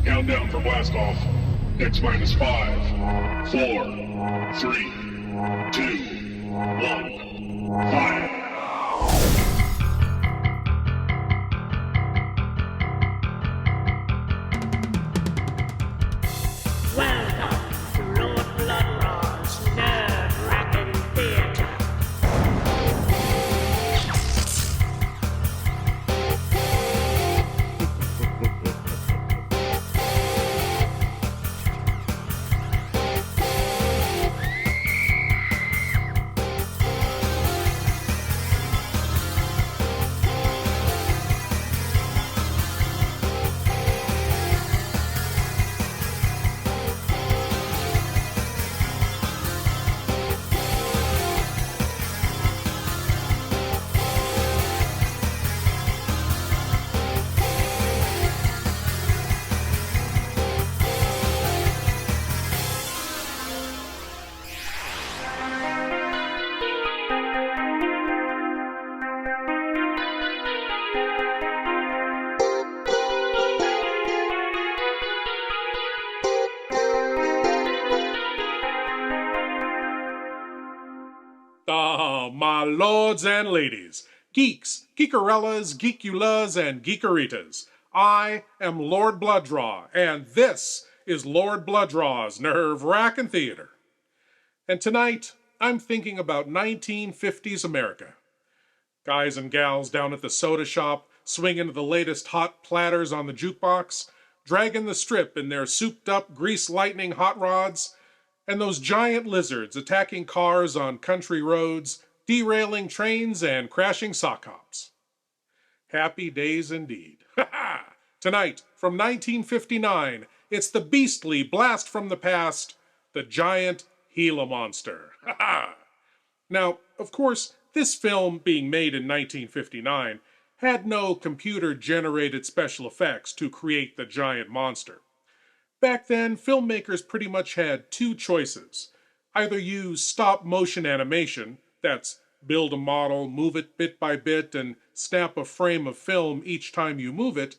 Countdown for blast off. X minus 5, 4, 3, 2, 1. Fire! Welcome to Lord Bloodraw's nerve-wracking theater. My lords and ladies, geeks, geekerellas, geekulas, and geekeritas, I am Lord Blooddraw, and this is Lord Bloodraw's Nerve-Wracking Theater. And tonight, I'm thinking about 1950s America. Guys and gals down at the soda shop, swinging the latest hot platters on the jukebox, dragging the strip in their souped-up, grease-lightning hot rods, and those giant lizards attacking cars on country roads, derailing trains, and crashing sock hops. Happy days indeed. Tonight, from 1959, it's the beastly blast from the past, the giant Gila monster. Now, of course, this film, being made in 1959, had no computer-generated special effects to create the giant monster. Back then, filmmakers pretty much had two choices. Either use stop-motion animation, that's build a model, move it bit by bit, and snap a frame of film each time you move it,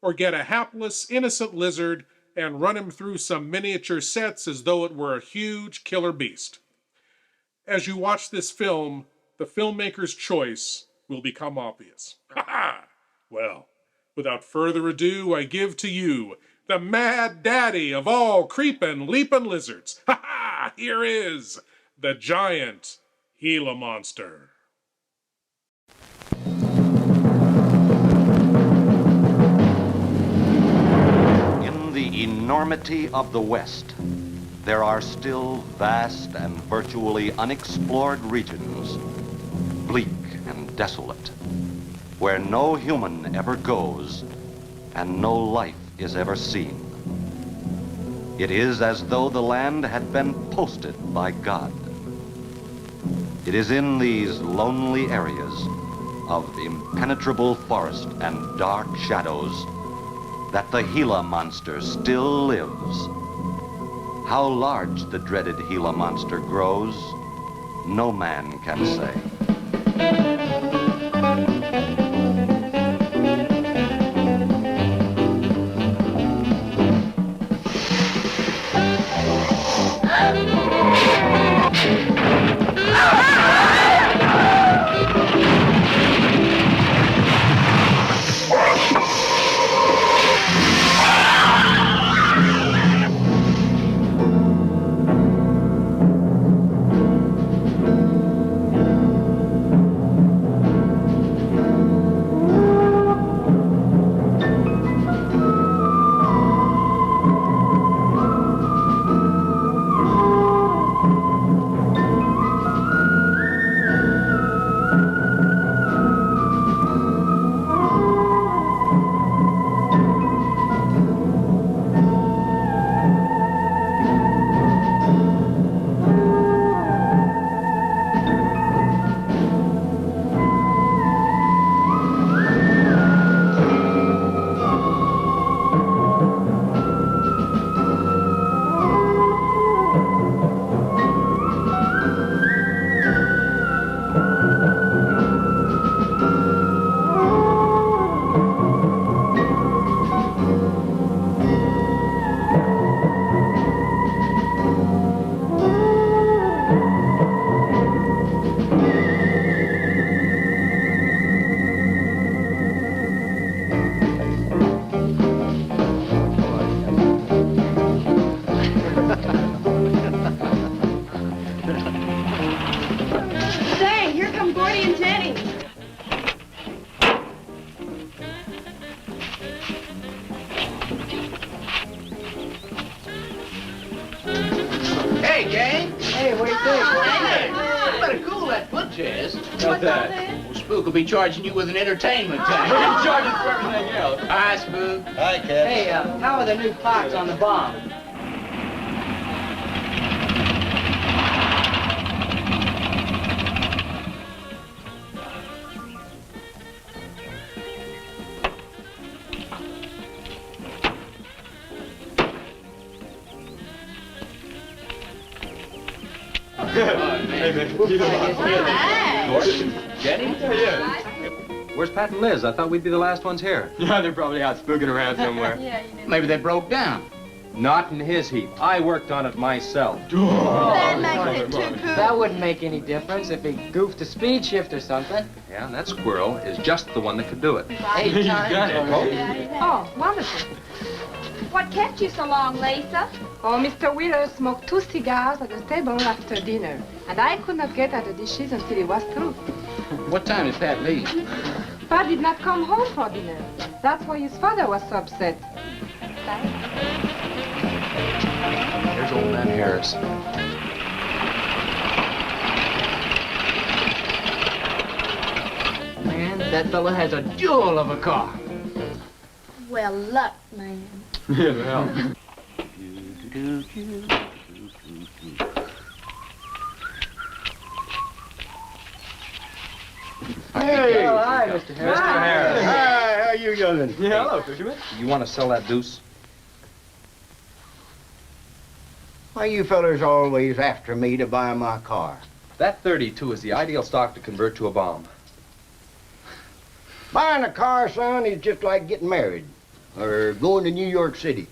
or get a hapless, innocent lizard and run him through some miniature sets as though it were a huge killer beast. As you watch this film, the filmmaker's choice will become obvious. Well, without further ado, I give to you the mad daddy of all creepin', leapin' lizards. Here is the giant Gila monster. In the enormity of the West, there are still vast and virtually unexplored regions, bleak and desolate, where no human ever goes and no life is ever seen. It is as though the land had been posted by God. It is in these lonely areas of impenetrable forest and dark shadows that the Gila monster still lives. How large the dreaded Gila monster grows, no man can say. Hey, gang. Hey, what do you think? Hey, you better cool that foot, Jazz. What's that? Well, Spook will be charging you with an entertainment We're tax. gonna charge us for everything else. Hi, Spook. Hi, Cat. Hey, how are the new parts on the bomb? Where's Pat and Liz? I thought we'd be the last ones here. Yeah, they're probably out spooking around somewhere. Maybe they broke down. Not in his heap. I worked on it myself. That makes it too cool. That wouldn't make any difference if he goofed a speed shift or something. Yeah, and that squirrel is just the one that could do it. 8 times. Oh, wonderful. What kept you so long, Lisa? Oh, Mr. Wheeler smoked 2 cigars at the table after dinner, and I could not get at the dishes until he was through. What time did Pat leave? Pat did not come home for dinner. That's why his father was so upset. Here's old man Harris. Man, that fella has a jewel of a car. Well, luck, man. Yeah, well. Hey! Oh, hi, Mr. Harris. Mr. Harris. Hi, how you doing? Yeah, hello, Fisherman. You want to sell that deuce? Why you fellers always after me to buy my car? That 32 is the ideal stock to convert to a bomb. Buying a car, son, is just like getting married or going to New York City.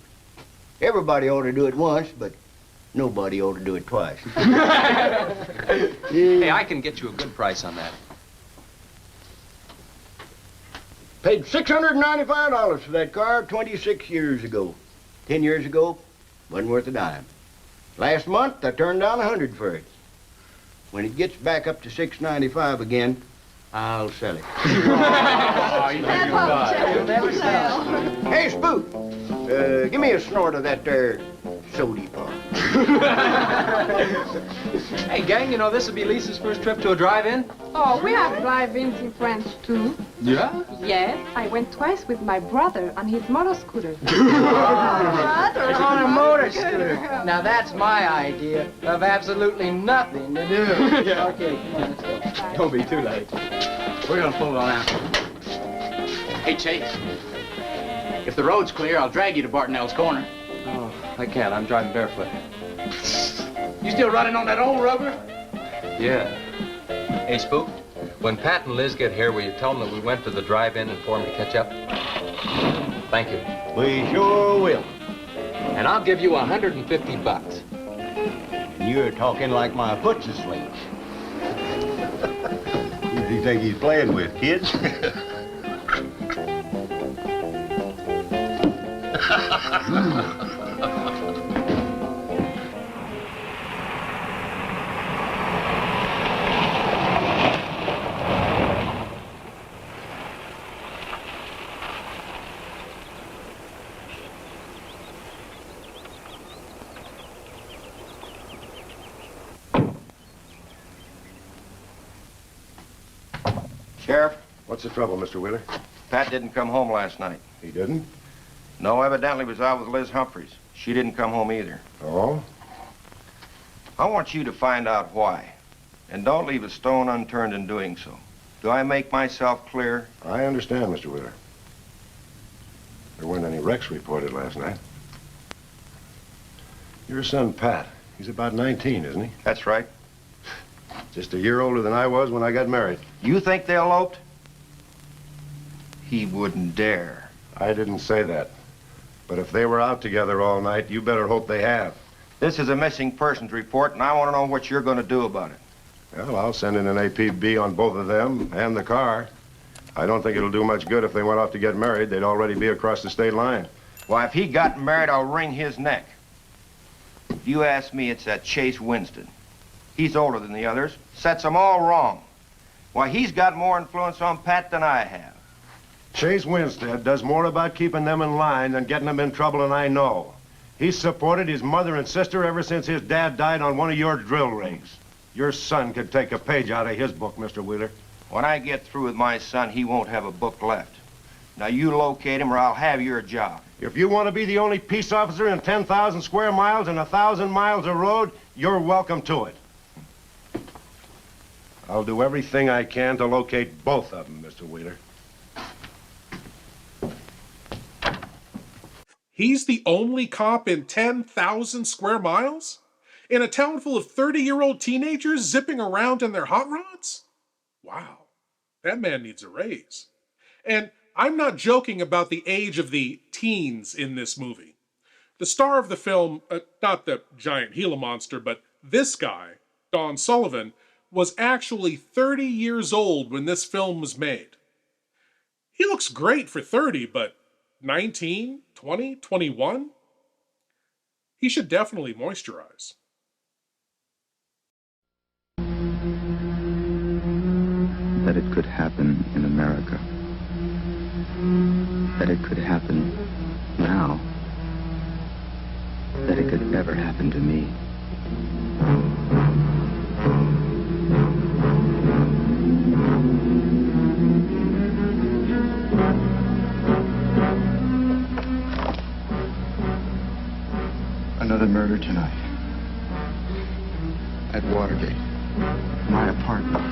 Everybody ought to do it once, but nobody ought to do it twice. Hey, I can get you a good price on that. Paid $695 for that car 26 years ago. 10 years ago, wasn't worth a dime. Last month, I turned down $100 for it. When it gets back up to $695 again, I'll sell it. Hey, Spook, give me a snort of that there sody pop. Hey, gang, you know this will be Lisa's first trip to a drive-in? Oh, we have drive-ins in France, too. Yeah? Yes, I went twice with my brother on his motor scooter. On a motor scooter. Now, that's my idea of absolutely nothing to do. Yeah. Okay, come on, let's go. Don't be too late. We're gonna pull on out. Hey, Chase. If the road's clear, I'll drag you to Bartonell's corner. Oh, I can't. I'm driving barefoot. You still running on that old rubber? Yeah. Hey, Spook, when Pat and Liz get here, will you tell them that we went to the drive-in and for them to catch up? Thank you. We sure will. And I'll give you $150. And you're talking like my foot's asleep. Who does he think he's playing with, kids? Sheriff, What's the trouble, Mr. Wheeler? Pat didn't come home last night. He didn't? No, evidently was out with Liz Humphreys. She didn't come home either. Oh? I want you to find out why. And don't leave a stone unturned in doing so. Do I make myself clear? I understand, Mr. Wheeler. There weren't any wrecks reported last night. Your son, Pat, he's about 19, isn't he? That's right. Just a year older than I was when I got married. You think they eloped? He wouldn't dare. I didn't say that. But if they were out together all night, you better hope they have. This is a missing persons report, and I want to know what you're going to do about it. Well, I'll send in an APB on both of them and the car. I don't think it'll do much good if they went off to get married. They'd already be across the state line. Why, if he got married, I'll wring his neck. If you ask me, it's that Chase Winston. He's older than the others, sets them all wrong. Why, he's got more influence on Pat than I have. Chase Winstead does more about keeping them in line than getting them in trouble, and I know. He's supported his mother and sister ever since his dad died on one of your drill rigs. Your son could take a page out of his book, Mr. Wheeler. When I get through with my son, he won't have a book left. Now, you locate him or I'll have your job. If you want to be the only peace officer in 10,000 square miles and 1,000 miles of road, you're welcome to it. I'll do everything I can to locate both of them, Mr. Wheeler. He's the only cop in 10,000 square miles? In a town full of 30-year-old teenagers zipping around in their hot rods? Wow, that man needs a raise. And I'm not joking about the age of the teens in this movie. The star of the film, not the giant Gila monster, but this guy, Don Sullivan, was actually 30 years old when this film was made. He looks great for 30, but 19, 20, 21? He should definitely moisturize. That it could happen in America. That it could happen now. That it could ever happen to me. Another murder tonight. At Watergate. My apartment.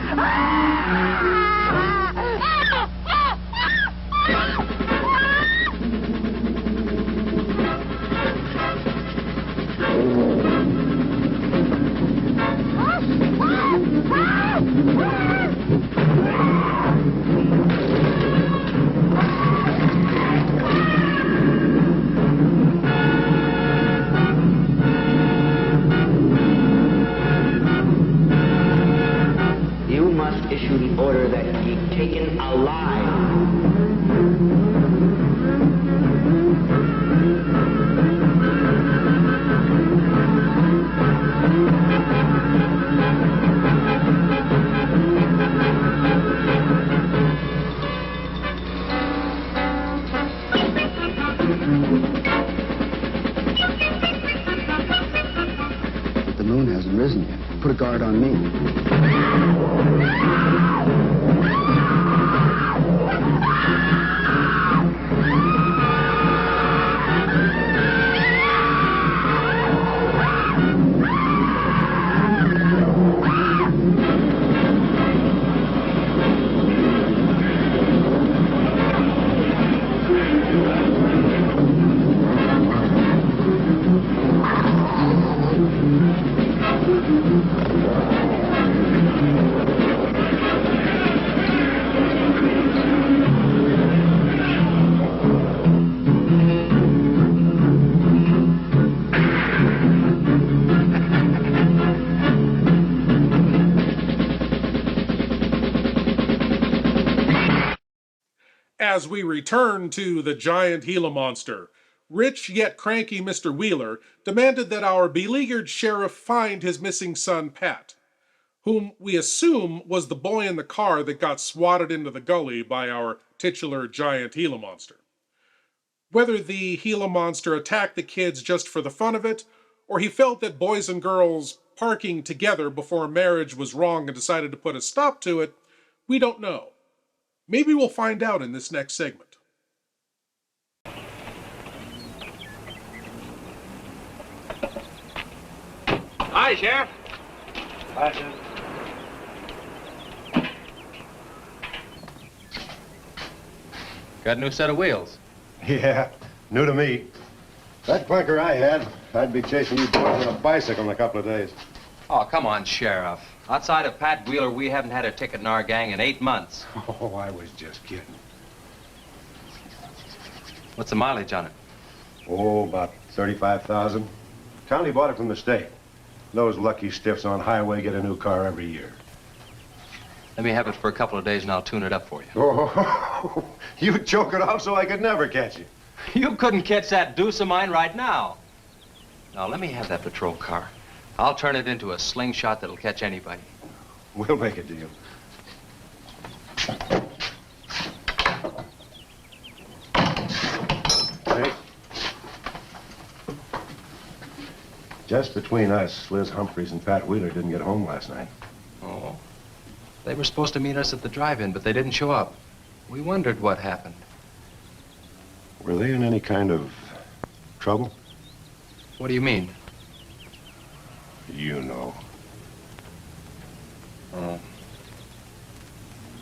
Issue the order that he be taken alive. But the moon hasn't risen yet. Put a guard on me. As we return to the giant Gila monster, rich yet cranky Mr. Wheeler demanded that our beleaguered sheriff find his missing son, Pat, whom we assume was the boy in the car that got swatted into the gully by our titular giant Gila monster. Whether the Gila monster attacked the kids just for the fun of it, or he felt that boys and girls parking together before marriage was wrong and decided to put a stop to it, we don't know. Maybe we'll find out in this next segment. Hi, Sheriff. Hi, Sheriff. Got a new set of wheels. Yeah, new to me. That clunker I had, I'd be chasing you boys on a bicycle in a couple of days. Oh, come on, Sheriff. Outside of Pat Wheeler, we haven't had a ticket in our gang in 8 months. Oh, I was just kidding. What's the mileage on it? Oh, about 35,000. County bought it from the state. Those lucky stiffs on highway get a new car every year. Let me have it for a couple of days and I'll tune it up for you. Oh, you choke it off so I could never catch you. You couldn't catch that deuce of mine right now. Now, let me have that patrol car. I'll turn it into a slingshot that'll catch anybody. We'll make a deal. Hey. Just between us, Liz Humphreys and Pat Wheeler didn't get home last night. Oh. They were supposed to meet us at the drive-in, but they didn't show up. We wondered what happened. Were they in any kind of trouble? What do you mean? You know. Oh.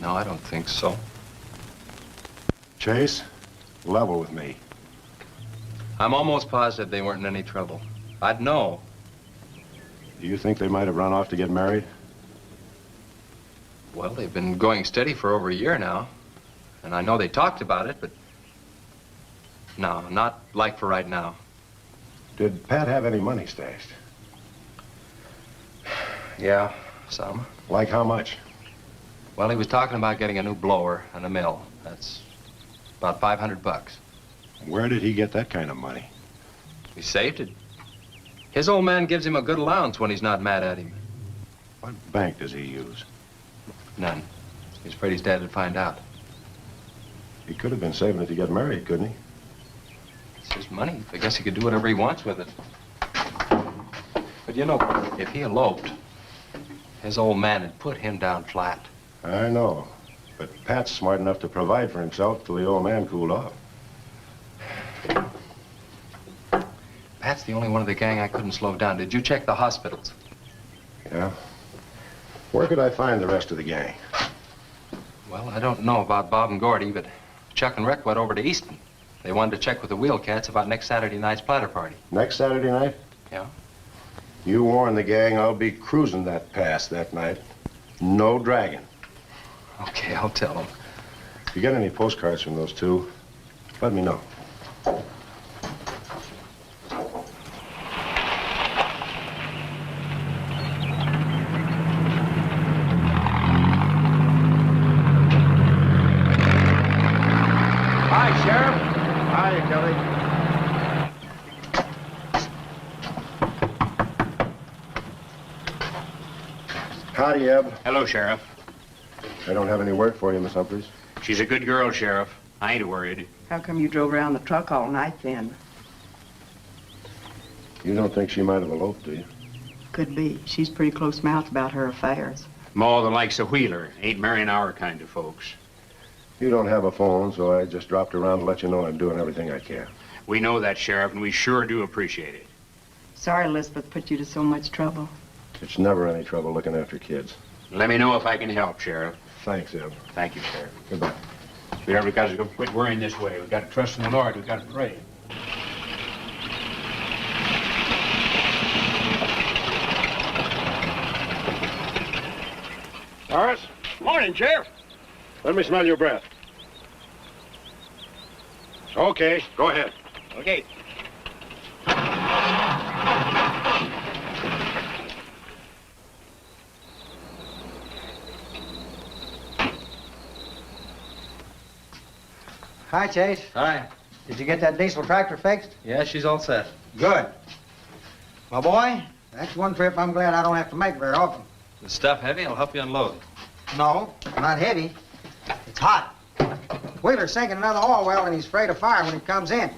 No, I don't think so. Chase, level with me. I'm almost positive they weren't in any trouble. I'd know. Do you think they might have run off to get married? Well, they've been going steady for over a year now. And I know they talked about it, but... No, not like for right now. Did Pat have any money stashed? Yeah, some. Like how much? Well, he was talking about getting a new blower and a mill. That's about $500. Where did he get that kind of money? He saved it. His old man gives him a good allowance when he's not mad at him. What bank does he use? None. He's afraid his dad would find out. He could have been saving it to get married, couldn't he? It's his money. I guess he could do whatever he wants with it. But you know, if he eloped, his old man had put him down flat. I know. But Pat's smart enough to provide for himself till the old man cooled off. Pat's the only one of the gang I couldn't slow down. Did you check the hospitals? Yeah. Where could I find the rest of the gang? Well, I don't know about Bob and Gordy, but Chuck and Rick went over to Easton. They wanted to check with the Wheel Cats about next Saturday night's platter party. Next Saturday night? Yeah. You warn the gang I'll be cruising that pass that night. No dragging. Okay, I'll tell them. If you get any postcards from those two, let me know. Hi, Sheriff. Hi, Kelly. Howdy, Eb. Hello, Sheriff. I don't have any work for you, Miss Humphreys. She's a good girl, Sheriff. I ain't worried. How come you drove around the truck all night then? You don't think she might have eloped, do you? Could be. She's pretty close-mouthed about her affairs. More the likes of Wheeler. Ain't marrying our kind of folks. You don't have a phone, so I just dropped around to let you know I'm doing everything I can. We know that, Sheriff, and we sure do appreciate it. Sorry Elizabeth put you to so much trouble. It's never any trouble looking after kids. Let me know if I can help, Sheriff. Thanks, Eb. Thank you, Sheriff. Goodbye. Sweetheart, we got to quit worrying this way. We got to trust in the Lord. We got to pray. Horace? Morning, Sheriff. Let me smell your breath. Okay, go ahead. Okay. Hi, Chase. Hi. Did you get that diesel tractor fixed? Yeah, she's all set. Good. My boy, that's one trip I'm glad I don't have to make very often. The stuff heavy? I'll help you unload. No, not heavy. It's hot. Wheeler's sinking another oil well and he's afraid of fire when he comes in.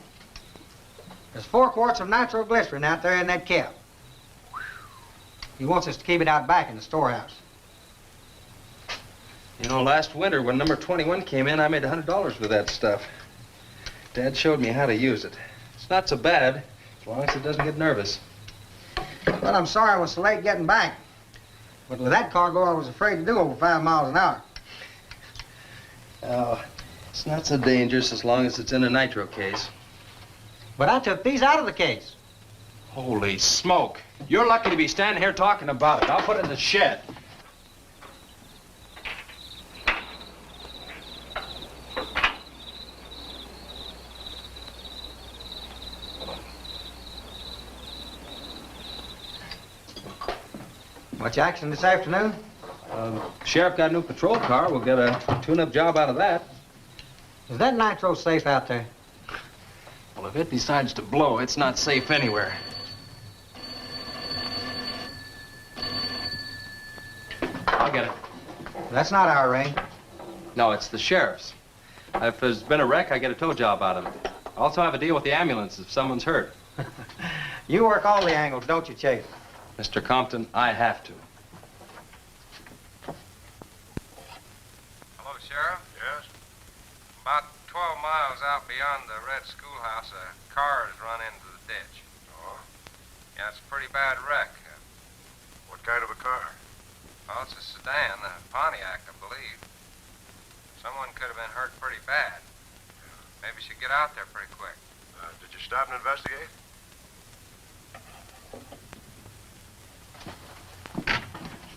There's 4 quarts of nitroglycerin out there in that cap. He wants us to keep it out back in the storehouse. You know, last winter when number 21 came in, I made $100 with that stuff. Dad showed me how to use it. It's not so bad, as long as it doesn't get nervous. Well, I'm sorry I was so late getting back. But with that cargo, I was afraid to do over 5 miles an hour. Oh, it's not so dangerous as long as it's in a nitro case. But I took these out of the case. Holy smoke. You're lucky to be standing here talking about it. I'll put it in the shed. Much action this afternoon? Sheriff got a new patrol car. We'll get a tune-up job out of that. Is that nitro safe out there? Well, if it decides to blow, it's not safe anywhere. I'll get it. That's not our ring. No, it's the sheriff's. If there's been a wreck, I get a tow job out of it. I also have a deal with the ambulance if someone's hurt. You work all the angles, don't you, Chase? Mr. Compton, I have to. Hello, Sheriff? Yes? About 12 miles out beyond the red schoolhouse, a car has run into the ditch. Oh? Yeah, it's a pretty bad wreck. What kind of a car? Well, it's a sedan, a Pontiac, I believe. Someone could have been hurt pretty bad. Maybe you should get out there pretty quick. Did you stop and investigate?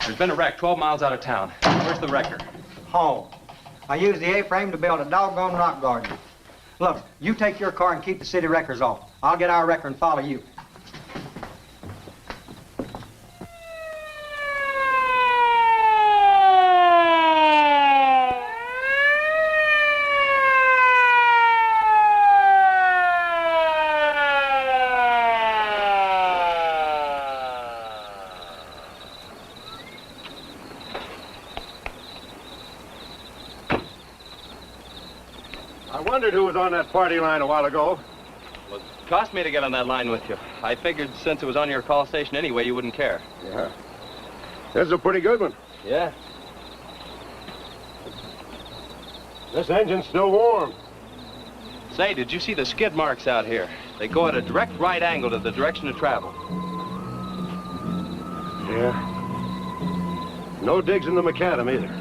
There's been a wreck 12 miles out of town. Where's the wrecker? Home. I used the A-frame to build a doggone rock garden. Look, you take your car and keep the city wreckers off. I'll get our wrecker and follow you. I wondered who was on that party line a while ago. Well, it cost me to get on that line with you. I figured since it was on your call station anyway, you wouldn't care. Yeah. This is a pretty good one. Yeah. This engine's still warm. Say, did you see the skid marks out here? They go at a direct right angle to the direction of travel. Yeah. No digs in the macadam either.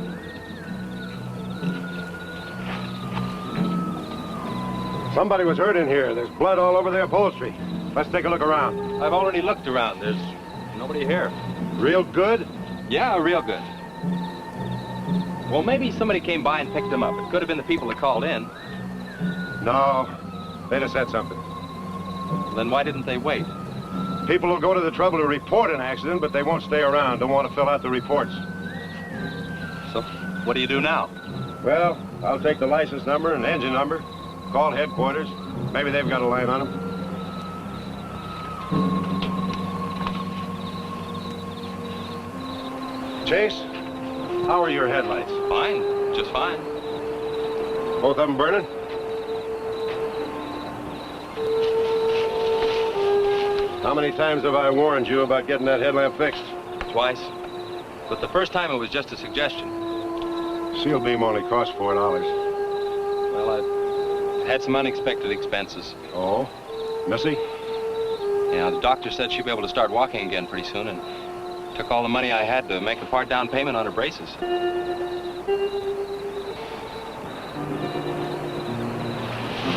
Somebody was hurt in here. There's blood all over the upholstery. Let's take a look around. I've already looked around. There's nobody here. Real good? Yeah, real good. Well, maybe somebody came by and picked them up. It could have been the people that called in. No. They'd have said something. Then why didn't they wait? People will go to the trouble to report an accident, but they won't stay around. Don't want to fill out the reports. So, what do you do now? Well, I'll take the license number and engine number. Call headquarters. Maybe they've got a line on them. Chase, how are your headlights? Fine, just fine. Both of them burning? How many times have I warned you about getting that headlamp fixed? Twice. But the first time it was just a suggestion. Seal beam only costs $4. Well, I had some unexpected expenses. Oh? Missy? Yeah, the doctor said she'd be able to start walking again pretty soon, and took all the money I had to make a part down payment on her braces.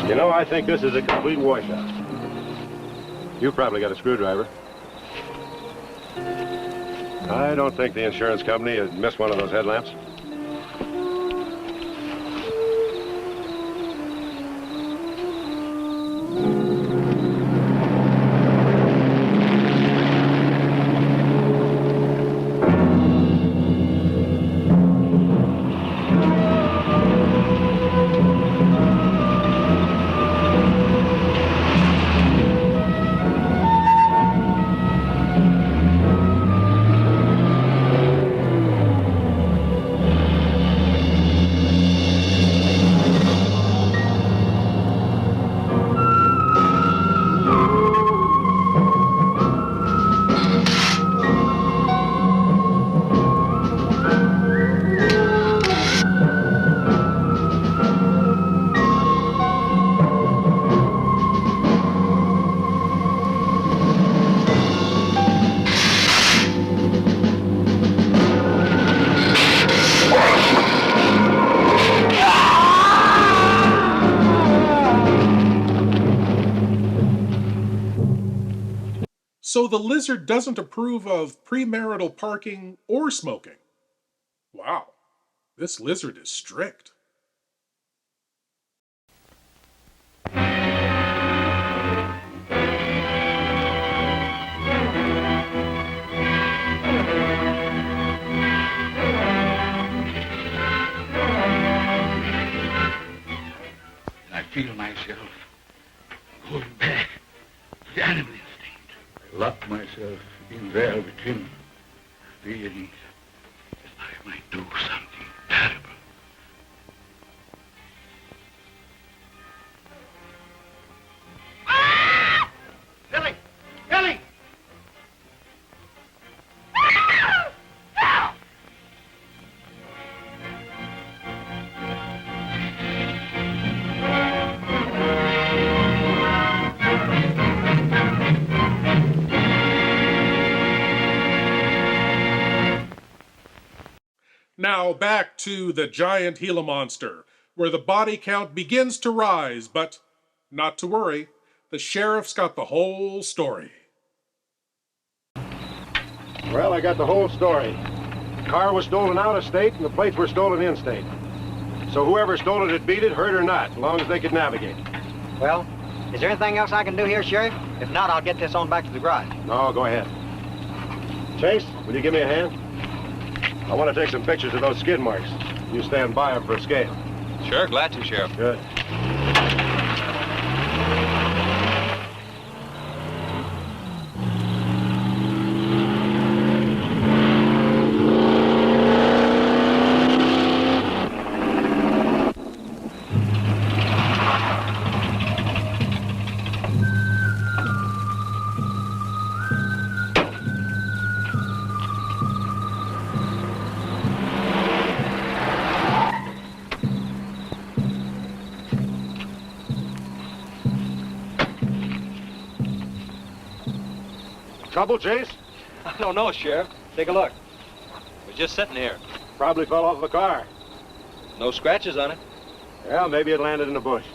You know, I think this is a complete washout. You probably got a screwdriver. I don't think the insurance company had missed one of those headlamps. So the lizard doesn't approve of premarital parking or smoking. Wow, this lizard is strict. I feel myself going back to the animal instinct. I lock myself in there with him, feeling that I might do something terrible. Billy! Billy! Now back to the giant Gila monster, where the body count begins to rise, but not to worry, the sheriff's got the whole story. Well, I got the whole story. The car was stolen out of state and the plates were stolen in state. So whoever stole it had beat it, hurt or not, as long as they could navigate. Well, is there anything else I can do here, Sheriff? If not, I'll get this on back to the garage. No, go ahead. Chase, will you give me a hand? I want to take some pictures of those skid marks. You stand by them for a scale. Sure, glad to, Sheriff. Good. Trouble, Chase? I don't know, Sheriff. Take a look. We're just sitting here. Probably fell off the car. No scratches on it. Well, maybe it landed in a bush.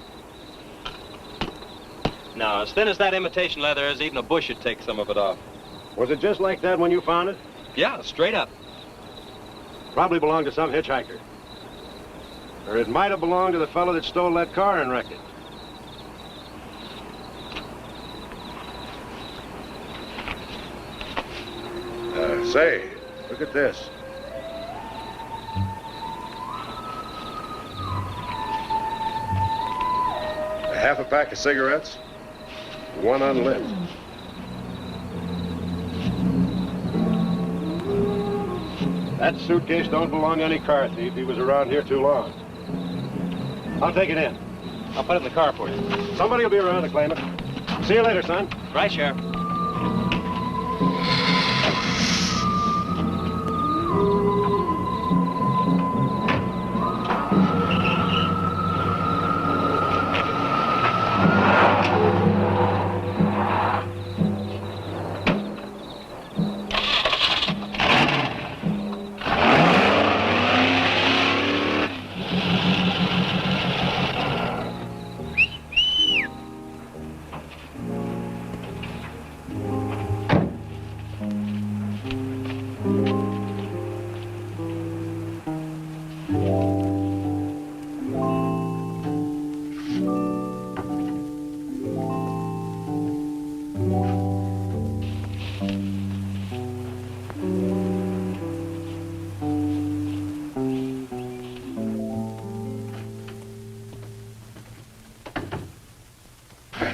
Now, as thin as that imitation leather is, even a bush would take some of it off. Was it just like that when you found it? Yeah, straight up. Probably belonged to some hitchhiker. Or it might have belonged to the fellow that stole that car and wrecked it. Say, look at this. A half a pack of cigarettes, one unlit. That suitcase don't belong to any car thief. He was around here too long. I'll take it in. I'll put it in the car for you. Somebody will be around to claim it. See you later, son. Right, Sheriff.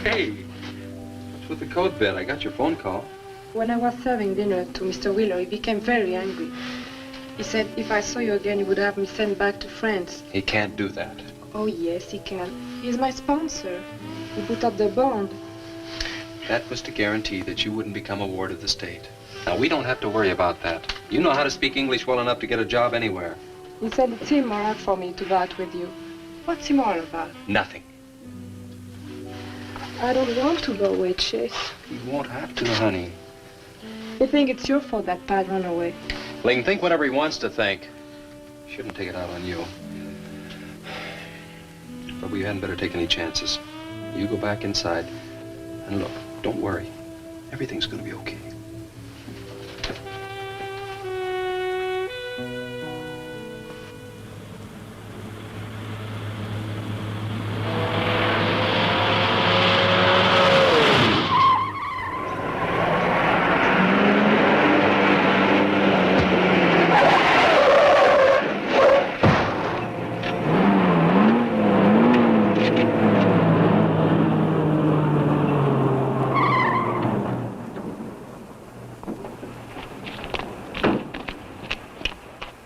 Hey, what's with the coat bed? I got your phone call. When I was serving dinner to Mr. Wheeler, he became very angry. He said if I saw you again, he would have me sent back to France. He can't do that. Oh, yes, he can. He's my sponsor. He put up the bond. That was to guarantee that you wouldn't become a ward of the state. Now, we don't have to worry about that. You know how to speak English well enough to get a job anywhere. He said it's immoral for me to go out with you. What's immoral about? Nothing. I don't want to go away, Chase. You won't have to, honey. I think it's your fault that Pat ran away. He can think whatever he wants to think. Shouldn't take it out on you. But we hadn't better take any chances. You go back inside. And look, don't worry. Everything's gonna be okay.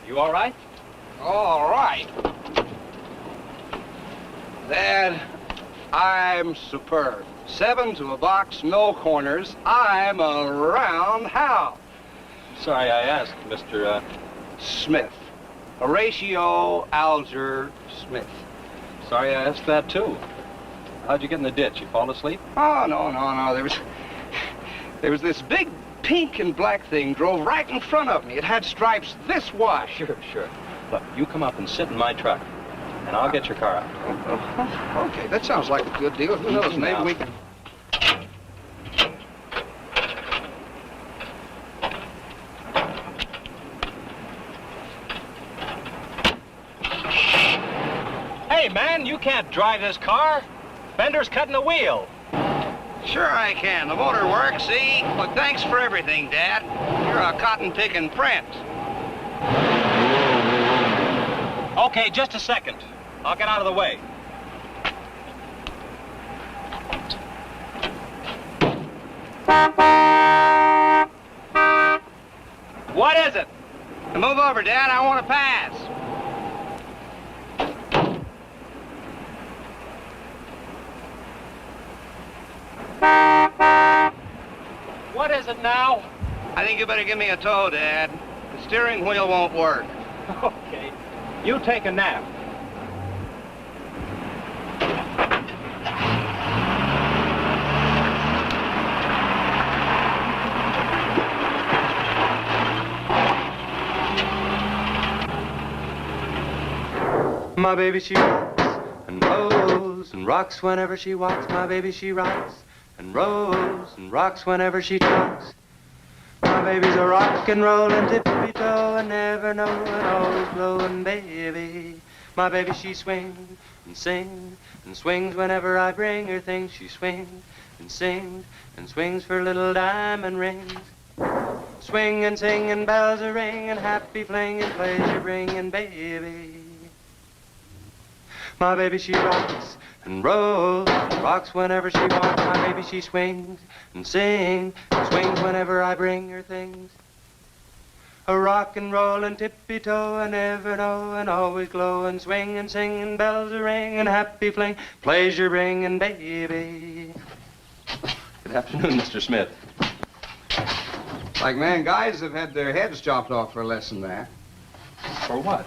You all right? All right. Dad, I'm superb. 7 to a box, no corners. I'm a roundhouse. Sorry I asked, Mr. Smith. Horatio Alger Smith. Sorry I asked that, too. How'd you get in the ditch? You fall asleep? Oh, no. There was this big pink and black thing drove right in front of me. It had stripes this wide. Sure. Look, you come up and sit in my truck, and I'll get your car out. Okay, that sounds like a good deal. Who knows, Easy maybe now. we can... Hey, man, you can't drive this car. Bender's cutting the wheel. Sure I can. The motor works, see? But thanks for everything, Dad. You're a cotton-picking prince. Okay, just a second. I'll get out of the way. What is it? Move over, Dad. I want to pass. What is it now? I think you better give me a tow, Dad. The steering wheel won't work. Okay. You take a nap. My baby, she rocks and rolls and rocks whenever she walks. My baby, she rocks and rolls and rocks whenever she talks. My baby's a rock and rollin' tippy-toe and never knowin', always blowin' baby. My baby, she swings and sings and swings whenever I bring her things. She swings and sings and swings for little diamond rings. Swing and sing and bells are ringing, happy fling and pleasure bringing baby. My baby, she rocks and rolls, rocks whenever she walks. My baby, she swings and sings, swings whenever I bring her things. A rock and roll and tippy-toe and never know and always glow and swing and sing and bells are ringing, happy fling, pleasure bringing baby. Good afternoon, Mr. Smith. Like, man, guys have had their heads chopped off for less than that. For what?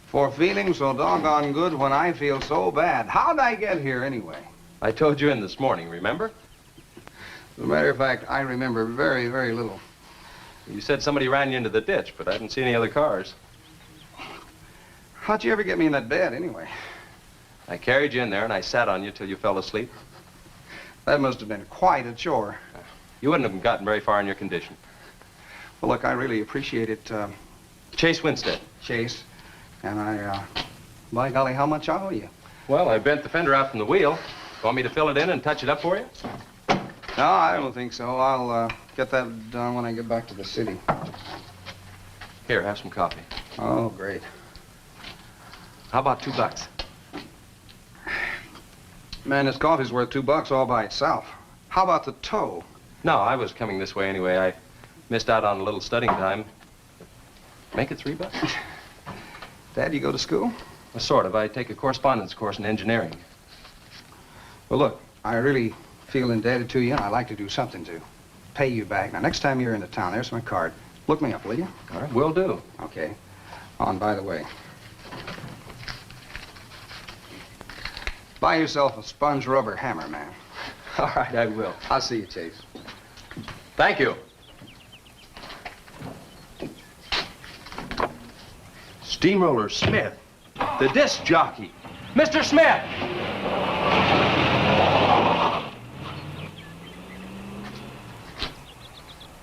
For feeling so doggone good when I feel so bad. How'd I get here, anyway? I told you in this morning, remember? As a matter of fact, I remember very, very little. You said somebody ran you into the ditch, but I didn't see any other cars. How'd you ever get me in that bed, anyway? I carried you in there, and I sat on you till you fell asleep. That must have been quite a chore. You wouldn't have gotten very far in your condition. Well, look, I really appreciate it. Chase Winstead. Chase. And by golly, how much I owe you? Well, I bent the fender out from the wheel. Want me to fill it in and touch it up for you? No, I don't think so. I'll get that done when I get back to the city. Here, have some coffee. Oh, great. How about $2? Man, this coffee's worth $2 all by itself. How about the tow? No, I was coming this way anyway. I missed out on a little studying time. Make it $3. Dad, you go to school? Well, sort of. I take a correspondence course in engineering. Well, look, I really feel indebted to you, and I'd like to do something to pay you back. Now, next time you're in the town, there's my card. Look me up, will you? All right, will do. Okay. Oh, and by the way, buy yourself a sponge rubber hammer, man. All right, I will. I'll see you, Chase. Thank you. Steamroller Smith, the disc jockey. Mr. Smith!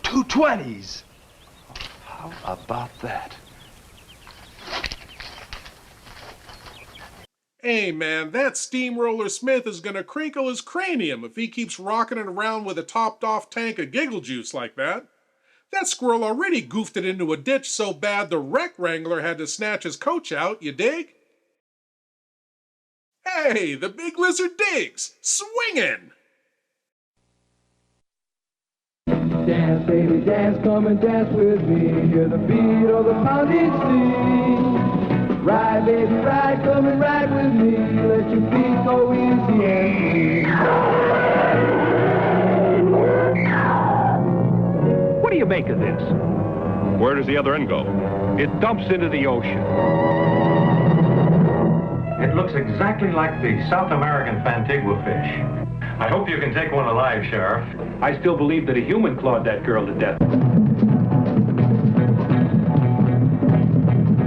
$2.20s. How about that? Hey, man, that Steamroller Smith is gonna crinkle his cranium if he keeps rocking it around with a topped-off tank of giggle juice like that. That squirrel already goofed it into a ditch so bad the wreck wrangler had to snatch his coach out, you dig? Hey, the big lizard digs! Swingin'! Dance, baby, dance, come and dance with me. Hear the beat of the pounding sea. Ride, baby, ride, come and ride with me. Let your feet go easy and free. What do you make of this? Where does the other end go? It dumps into the ocean. It looks exactly like the South American Fantigua fish. I hope you can take one alive, Sheriff. I still believe that a human clawed that girl to death.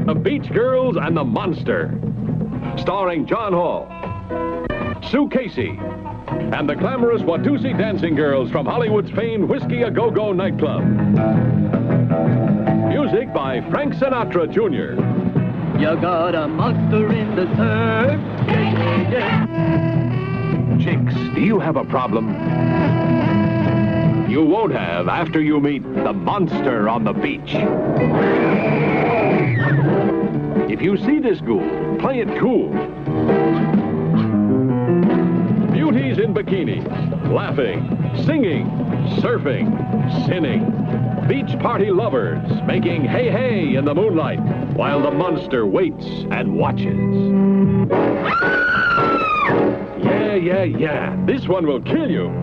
The Beach Girls and the Monster. Starring John Hall, Sue Casey, and the glamorous Watusi dancing girls from Hollywood's famed Whiskey A Go-Go nightclub. Music by Frank Sinatra Jr. You got a monster in the surf. Yeah, yeah, yeah. Chicks, do you have a problem? You won't have after you meet the monster on the beach. If you see this ghoul, play it cool. Beauties in bikinis, laughing, singing, surfing, sinning. Beach party lovers making hey hey in the moonlight while the monster waits and watches. Yeah. This one will kill you.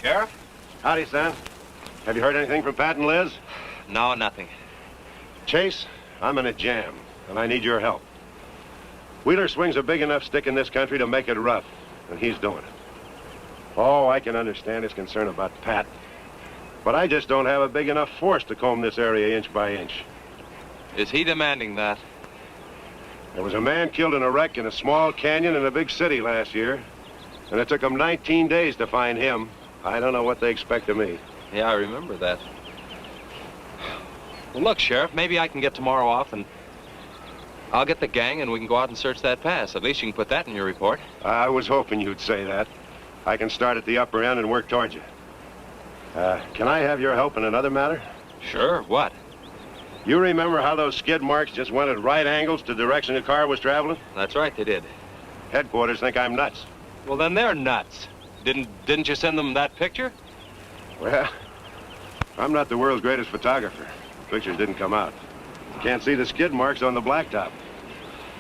Sheriff? Howdy, son. Have you heard anything from Pat and Liz? No, nothing. Chase, I'm in a jam, and I need your help. Wheeler swings a big enough stick in this country to make it rough, and he's doing it. Oh, I can understand his concern about Pat, but I just don't have a big enough force to comb this area inch by inch. Is he demanding that? There was a man killed in a wreck in a small canyon in a big city last year, and it took them 19 days to find him. I don't know what they expect of me. Yeah, I remember that. Well, look, Sheriff, maybe I can get tomorrow off and I'll get the gang and we can go out and search that pass. At least you can put that in your report. I was hoping you'd say that. I can start at the upper end and work towards you. Can I have your help in another matter? Sure, what? You remember how those skid marks just went at right angles to the direction the car was traveling? That's right, they did. Headquarters think I'm nuts. Well, then they're nuts. Didn't you send them that picture? Well, I'm not the world's greatest photographer. Pictures didn't come out. You can't see the skid marks on the blacktop.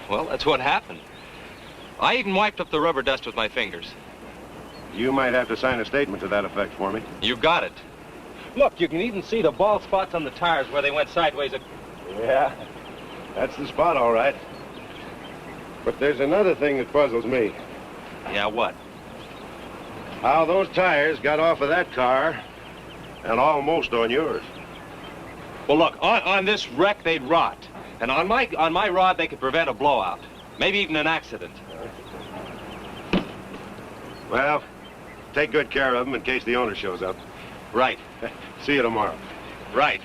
Well, that's what happened. I even wiped up the rubber dust with my fingers. You might have to sign a statement to that effect for me. You got it. Look, you can even see the bald spots on the tires where they went sideways. Yeah, that's the spot, all right. But there's another thing that puzzles me. Yeah, what? How those tires got off of that car and almost on yours. Well, look, on this wreck, they'd rot. And on my rod, they could prevent a blowout. Maybe even an accident. Well, take good care of them in case the owner shows up. Right. See you tomorrow. Right.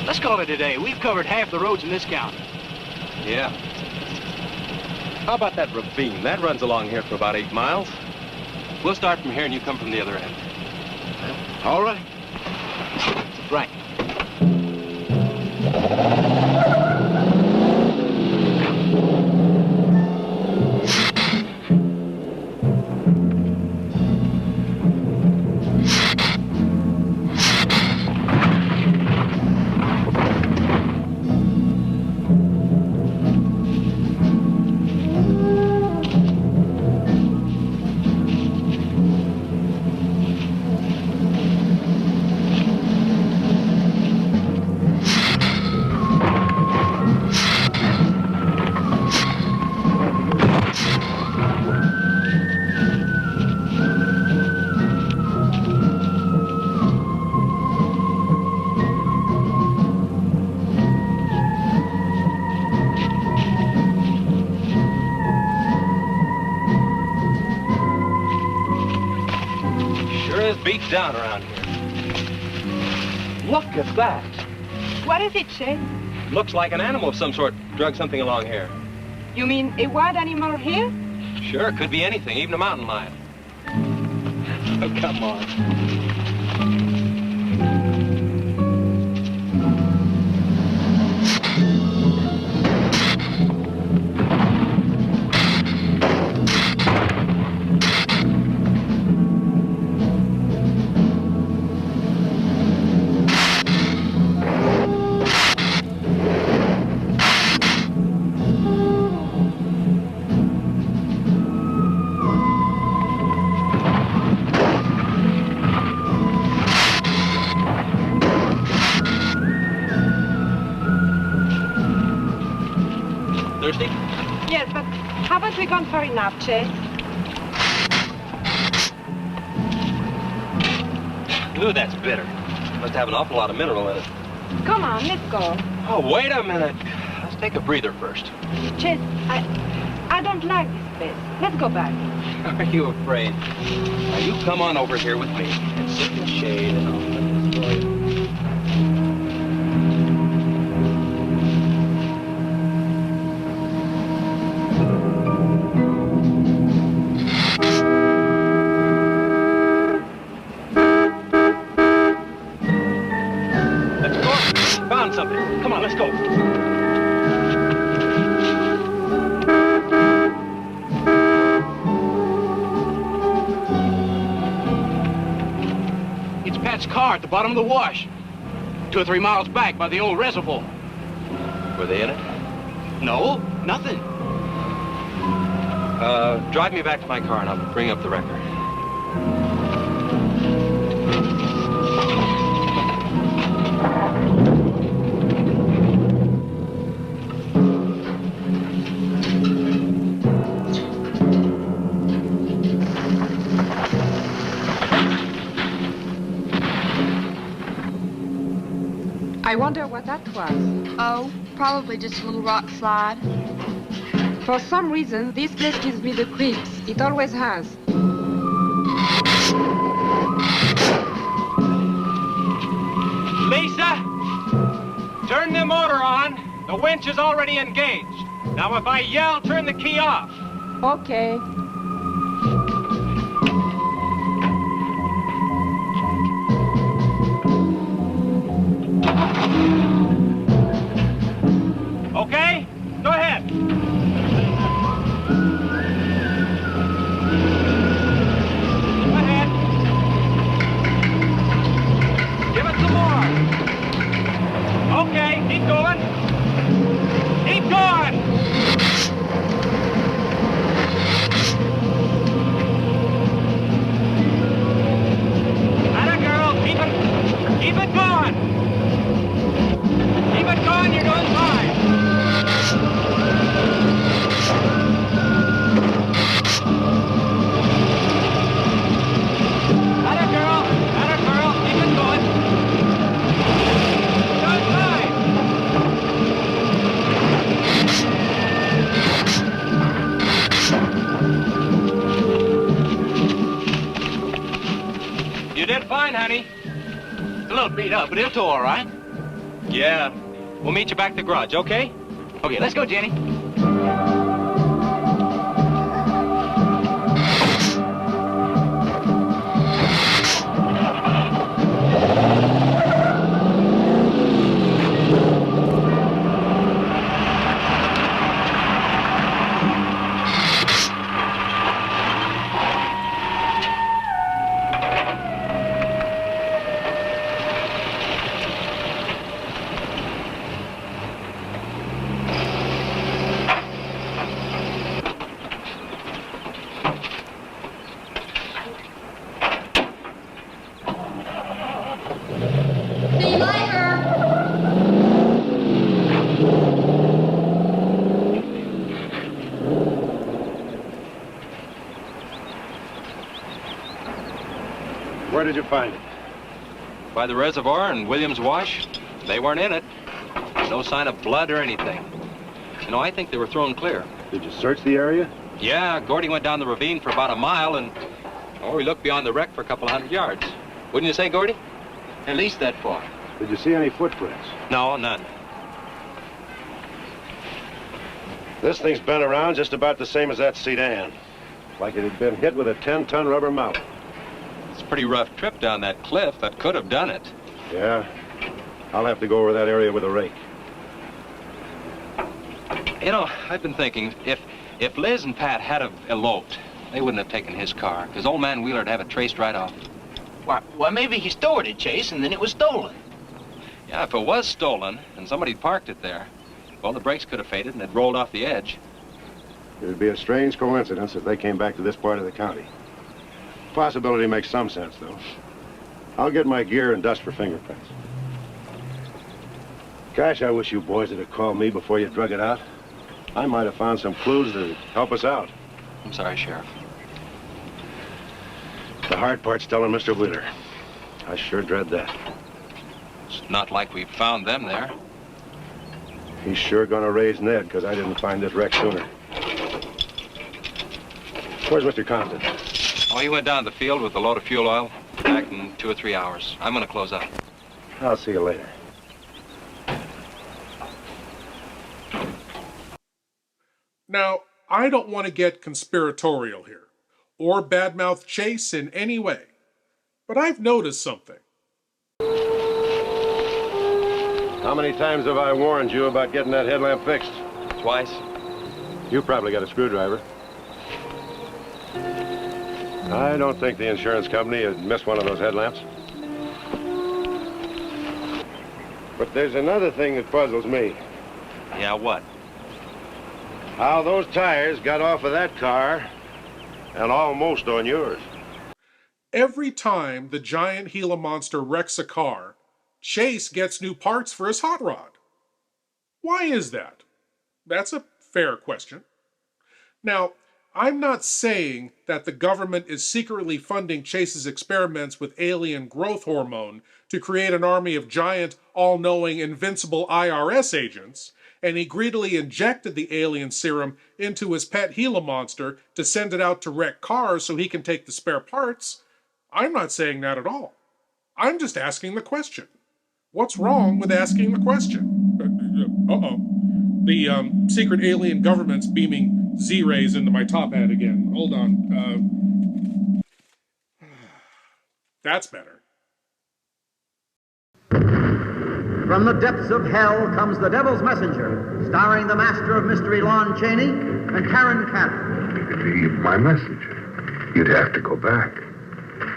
Let's call it a day. We've covered half the roads in this county. Yeah. How about that ravine? That runs along here for about 8 miles. We'll start from here and you come from the other end. All right. Right. Beat down around here. Look at that. What is it, Shay? Looks like an animal of some sort drug something along here. You mean a wild animal here? Sure, could be anything, even a mountain lion. Oh, come on. Thirsty? Yes, but haven't we gone far enough, Chase? Ooh, that's bitter. Must have an awful lot of mineral in it. Come on, let's go. Oh, wait a minute. Let's take a breather first. Chase, I don't like this place. Let's go back. Are you afraid? Now, you come on over here with me and sit in the shade and I'll tell you a story. Something. Come on, let's go. It's Pat's car at the bottom of the wash. 2 or 3 miles back by the old reservoir. Were they in it? No, nothing. Drive me back to my car and I'll bring up the record. I wonder what that was. Oh, probably just a little rock slide. For some reason, this place gives me the creeps. It always has. Lisa, turn the motor on. The winch is already engaged. Now, if I yell, turn the key off. Okay. Okay? Go ahead. Go ahead. Give it some more. Okay, keep going. Keep going. Atta girl, keep it going. Keep it going, you're doing fine. Atta girl, keep it going. You're doing fine. You did fine, honey. It's a little beat up, but it'll tow all right. Yeah. We'll meet you back at the garage, okay? Okay, let's go, Jenny. See you later. Where did you find it? By the reservoir and Williams Wash. They weren't in it. No sign of blood or anything. You know, I think they were thrown clear. Did you search the area? Yeah, Gordy went down the ravine for about a mile and... Oh, he looked beyond the wreck for a couple 100 yards. Wouldn't you say, Gordy? At least that far. Did you see any footprints? No, none. This thing's been around just about the same as that sedan. Like it had been hit with a 10-ton rubber mallet. It's a pretty rough trip down that cliff. That could have done it. Yeah. I'll have to go over that area with a rake. You know, I've been thinking, if Liz and Pat had have eloped, they wouldn't have taken his car, because old man Wheeler'd have it traced right off. Why, maybe he stored it, Chase, and then it was stolen. Yeah, if it was stolen, and somebody parked it there, well, the brakes could have faded and it rolled off the edge. It would be a strange coincidence if they came back to this part of the county. Possibility makes some sense, though. I'll get my gear and dust for fingerprints. Gosh, I wish you boys would have called me before you drug it out. I might have found some clues to help us out. I'm sorry, Sheriff. The hard part's telling Mr. Wheeler. I sure dread that. It's not like we found them there. He's sure gonna raise Ned, because I didn't find this wreck sooner. Where's Mr. Compton? Oh, he went down to the field with a load of fuel oil. Back in 2 or 3 hours. I'm gonna close up. I'll see you later. Now, I don't want to get conspiratorial here, or badmouth Chase in any way, but I've noticed something. How many times have I warned you about getting that headlamp fixed? Twice. You probably got a screwdriver. I don't think the insurance company had missed one of those headlamps. But there's another thing that puzzles me. Yeah, what? How those tires got off of that car and almost on yours. Every time the giant Gila monster wrecks a car, Chase gets new parts for his hot rod. Why is that? That's a fair question. Now, I'm not saying that the government is secretly funding Chase's experiments with alien growth hormone to create an army of giant, all-knowing, invincible IRS agents, and he greedily injected the alien serum into his pet Gila monster to send it out to wreck cars so he can take the spare parts. I'm not saying that at all. I'm just asking the question. What's wrong with asking the question? Uh-oh. The secret alien government's beaming Z-rays into my top hat again. Hold on. That's better. From the depths of hell comes The Devil's Messenger, starring the master of mystery Lon Chaney and Karen Cannon. Leave my message. You'd have to go back.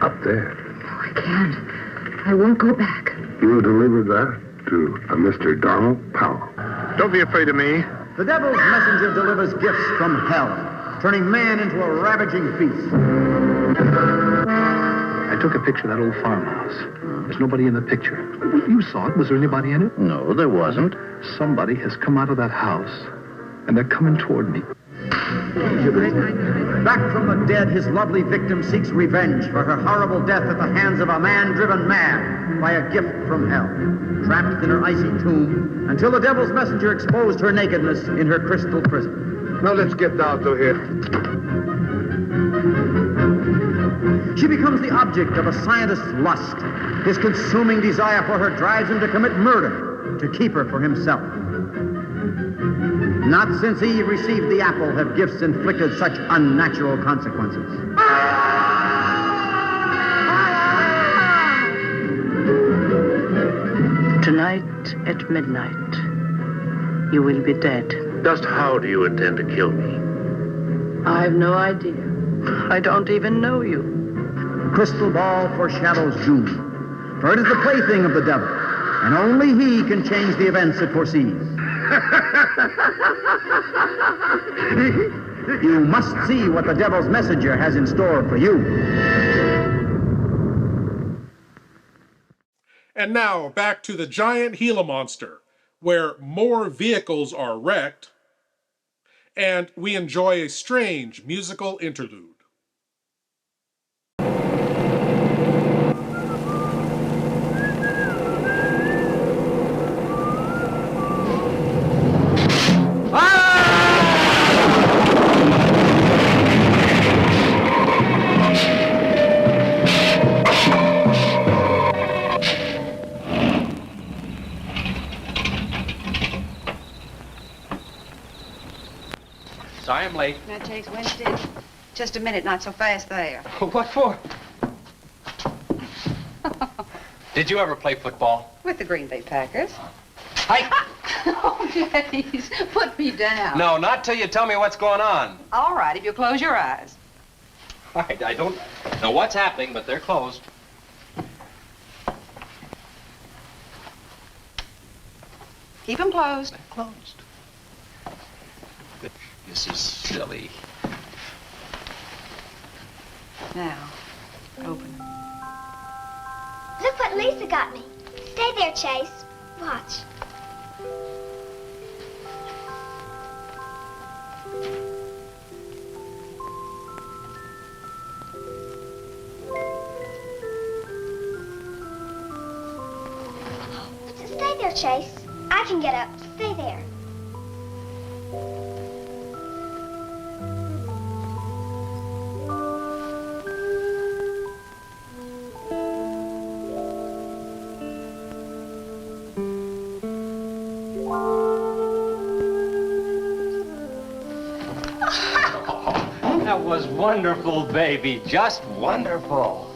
Up there. Oh, I can't. I won't go back. You'll deliver that to a Mr. Donald Powell. Don't be afraid of me. The Devil's Messenger delivers gifts from hell, turning man into a ravaging beast. I took a picture of that old farmhouse. There's nobody in the picture. You saw it. Was there anybody in it? No, there wasn't. Somebody has come out of that house, and they're coming toward me. Back from the dead, his lovely victim seeks revenge for her horrible death at the hands of a man driven mad by a gift from hell. Trapped in her icy tomb until the Devil's Messenger exposed her nakedness in her crystal prison. Now let's get down to it. She becomes the object of a scientist's lust. His consuming desire for her drives him to commit murder to keep her for himself. Not since Eve received the apple have gifts inflicted such unnatural consequences. Tonight at midnight, you will be dead. Just how do you intend to kill me? I've no idea. I don't even know you. Crystal ball foreshadows doom, for it is the plaything of the devil, and only he can change the events it foresees. You must see what the Devil's Messenger has in store for you. And now, back to the giant Gila monster, where more vehicles are wrecked, and we enjoy a strange musical interlude. Sorry I'm late. Now, Chase Winston, just a minute, not so fast there. What for? Did you ever play football? With the Green Bay Packers. Hi. Oh, Chase, put me down. No, not till you tell me what's going on. All right, if you close your eyes. All right, I don't know what's happening, but they're closed. Keep them closed. They're closed. This is silly. Now, open. Look what Lisa got me. Stay there, Chase. Watch. Here, Chase. I can get up. Stay there. That was wonderful, baby. Just wonderful.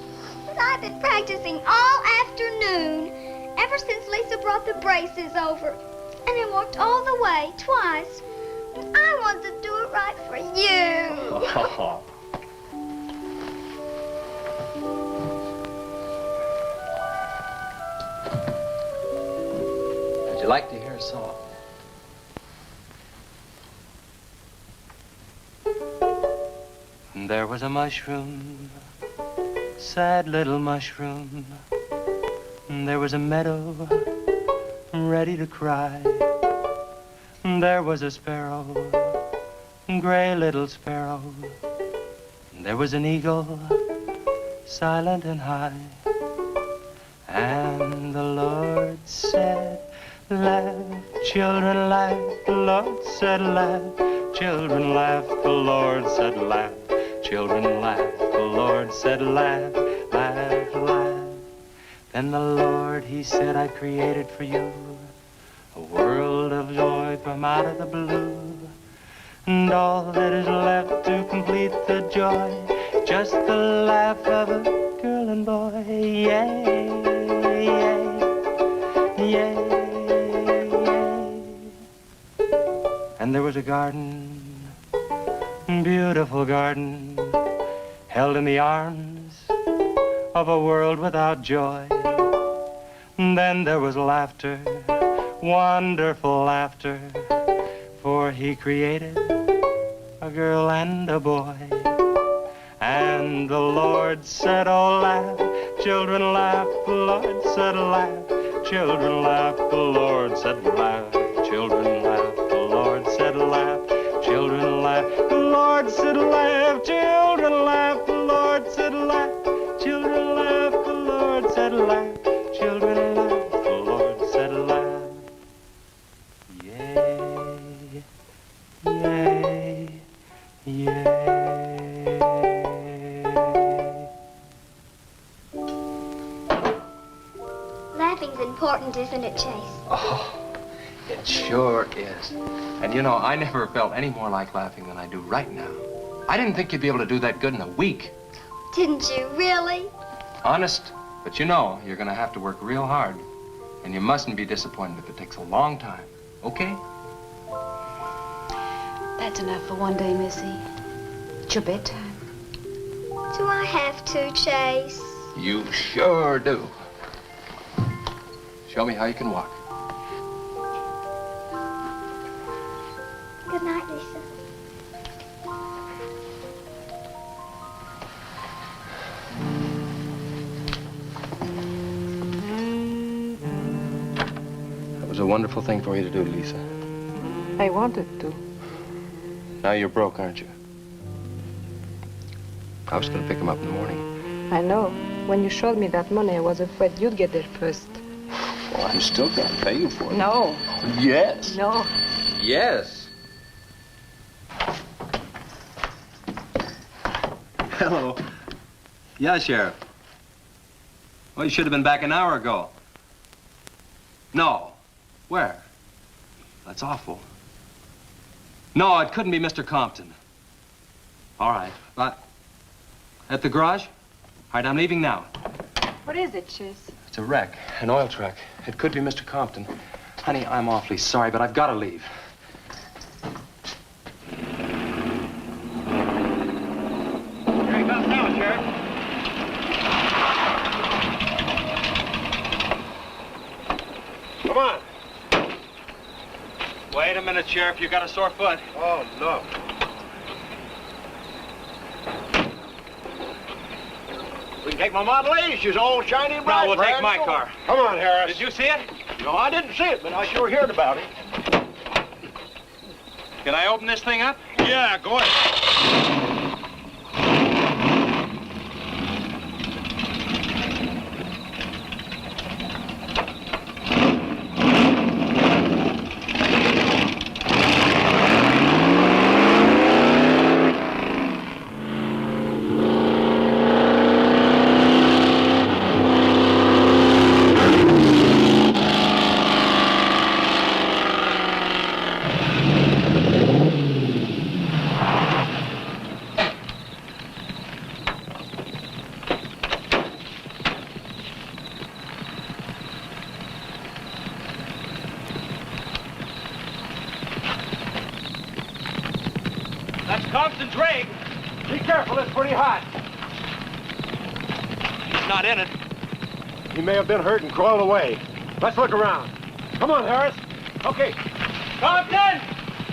I've been practicing all afternoon, ever since Lisa brought the braces over. And I walked all the way, twice. I wanted to do it right for you. Would you like to hear a song? There was a mushroom, sad little mushroom. There was a meadow, ready to cry. There was a sparrow, gray little sparrow. There was an eagle, silent and high. And the Lord said, laugh, children, laugh. The Lord said, laugh, children, laugh. The Lord said, laugh. Children laugh, the Lord said laugh, laugh, laugh. Then the Lord, he said, I created for you a world of joy from out of the blue. And all that is left to complete the joy, just the laugh of a girl and boy. Yay, yay, yay, yay. And there was a garden, beautiful garden, held in the arms of a world without joy. And then there was laughter, wonderful laughter, for he created a girl and a boy. And the Lord said, oh, laugh, children, laugh. The Lord said, laugh, children, laugh. The Lord said, laugh, children, laugh. The Lord said, laugh, children, laugh. The Lord said, laugh, children, laugh. The Lord said, laugh, children, laugh. The Lord said, laugh, children, laugh. The Lord said, laugh. Yay, yay, yay. Laughing's important, isn't it, Chase? Oh, it sure is. And you know, I never felt any more like laughing than I do right now. I didn't think you'd be able to do that good in a week. Didn't you, really? Honest. But you know, you're gonna have to work real hard. And you mustn't be disappointed if it takes a long time. Okay? That's enough for one day, Missy. It's your bedtime. Do I have to, Chase? You sure do. Show me how you can walk. Good night, Lisa. That was a wonderful thing for you to do, Lisa. I wanted to. Now you're broke, aren't you? I was gonna pick him up in the morning. I know. When you showed me that money, I was afraid you'd get there first. Well, I'm still gonna pay you for it. No. Yes. No. Yes. Hello. Yeah, Sheriff. Well, you should have been back an hour ago. No. Where? That's awful. No, it couldn't be Mr. Compton. All right. At the garage? All right, I'm leaving now. What is it, Chase? It's a wreck, an oil truck. It could be Mr. Compton. Honey, I'm awfully sorry, but I've got to leave. Here he comes now, Sheriff. Come on. Wait a minute, Sheriff. You got a sore foot. Oh, no. We can take my Model A. She's all shiny and bright. No, we'll take my car. Come on, Harris. Did you see it? No, I didn't see it, but I sure heard about it. Can I open this thing up? Yeah, go ahead. That's Thompson Drake. Be careful, it's pretty hot. He's not in it. He may have been hurt and crawled away. Let's look around. Come on, Harris. Okay. Thompson!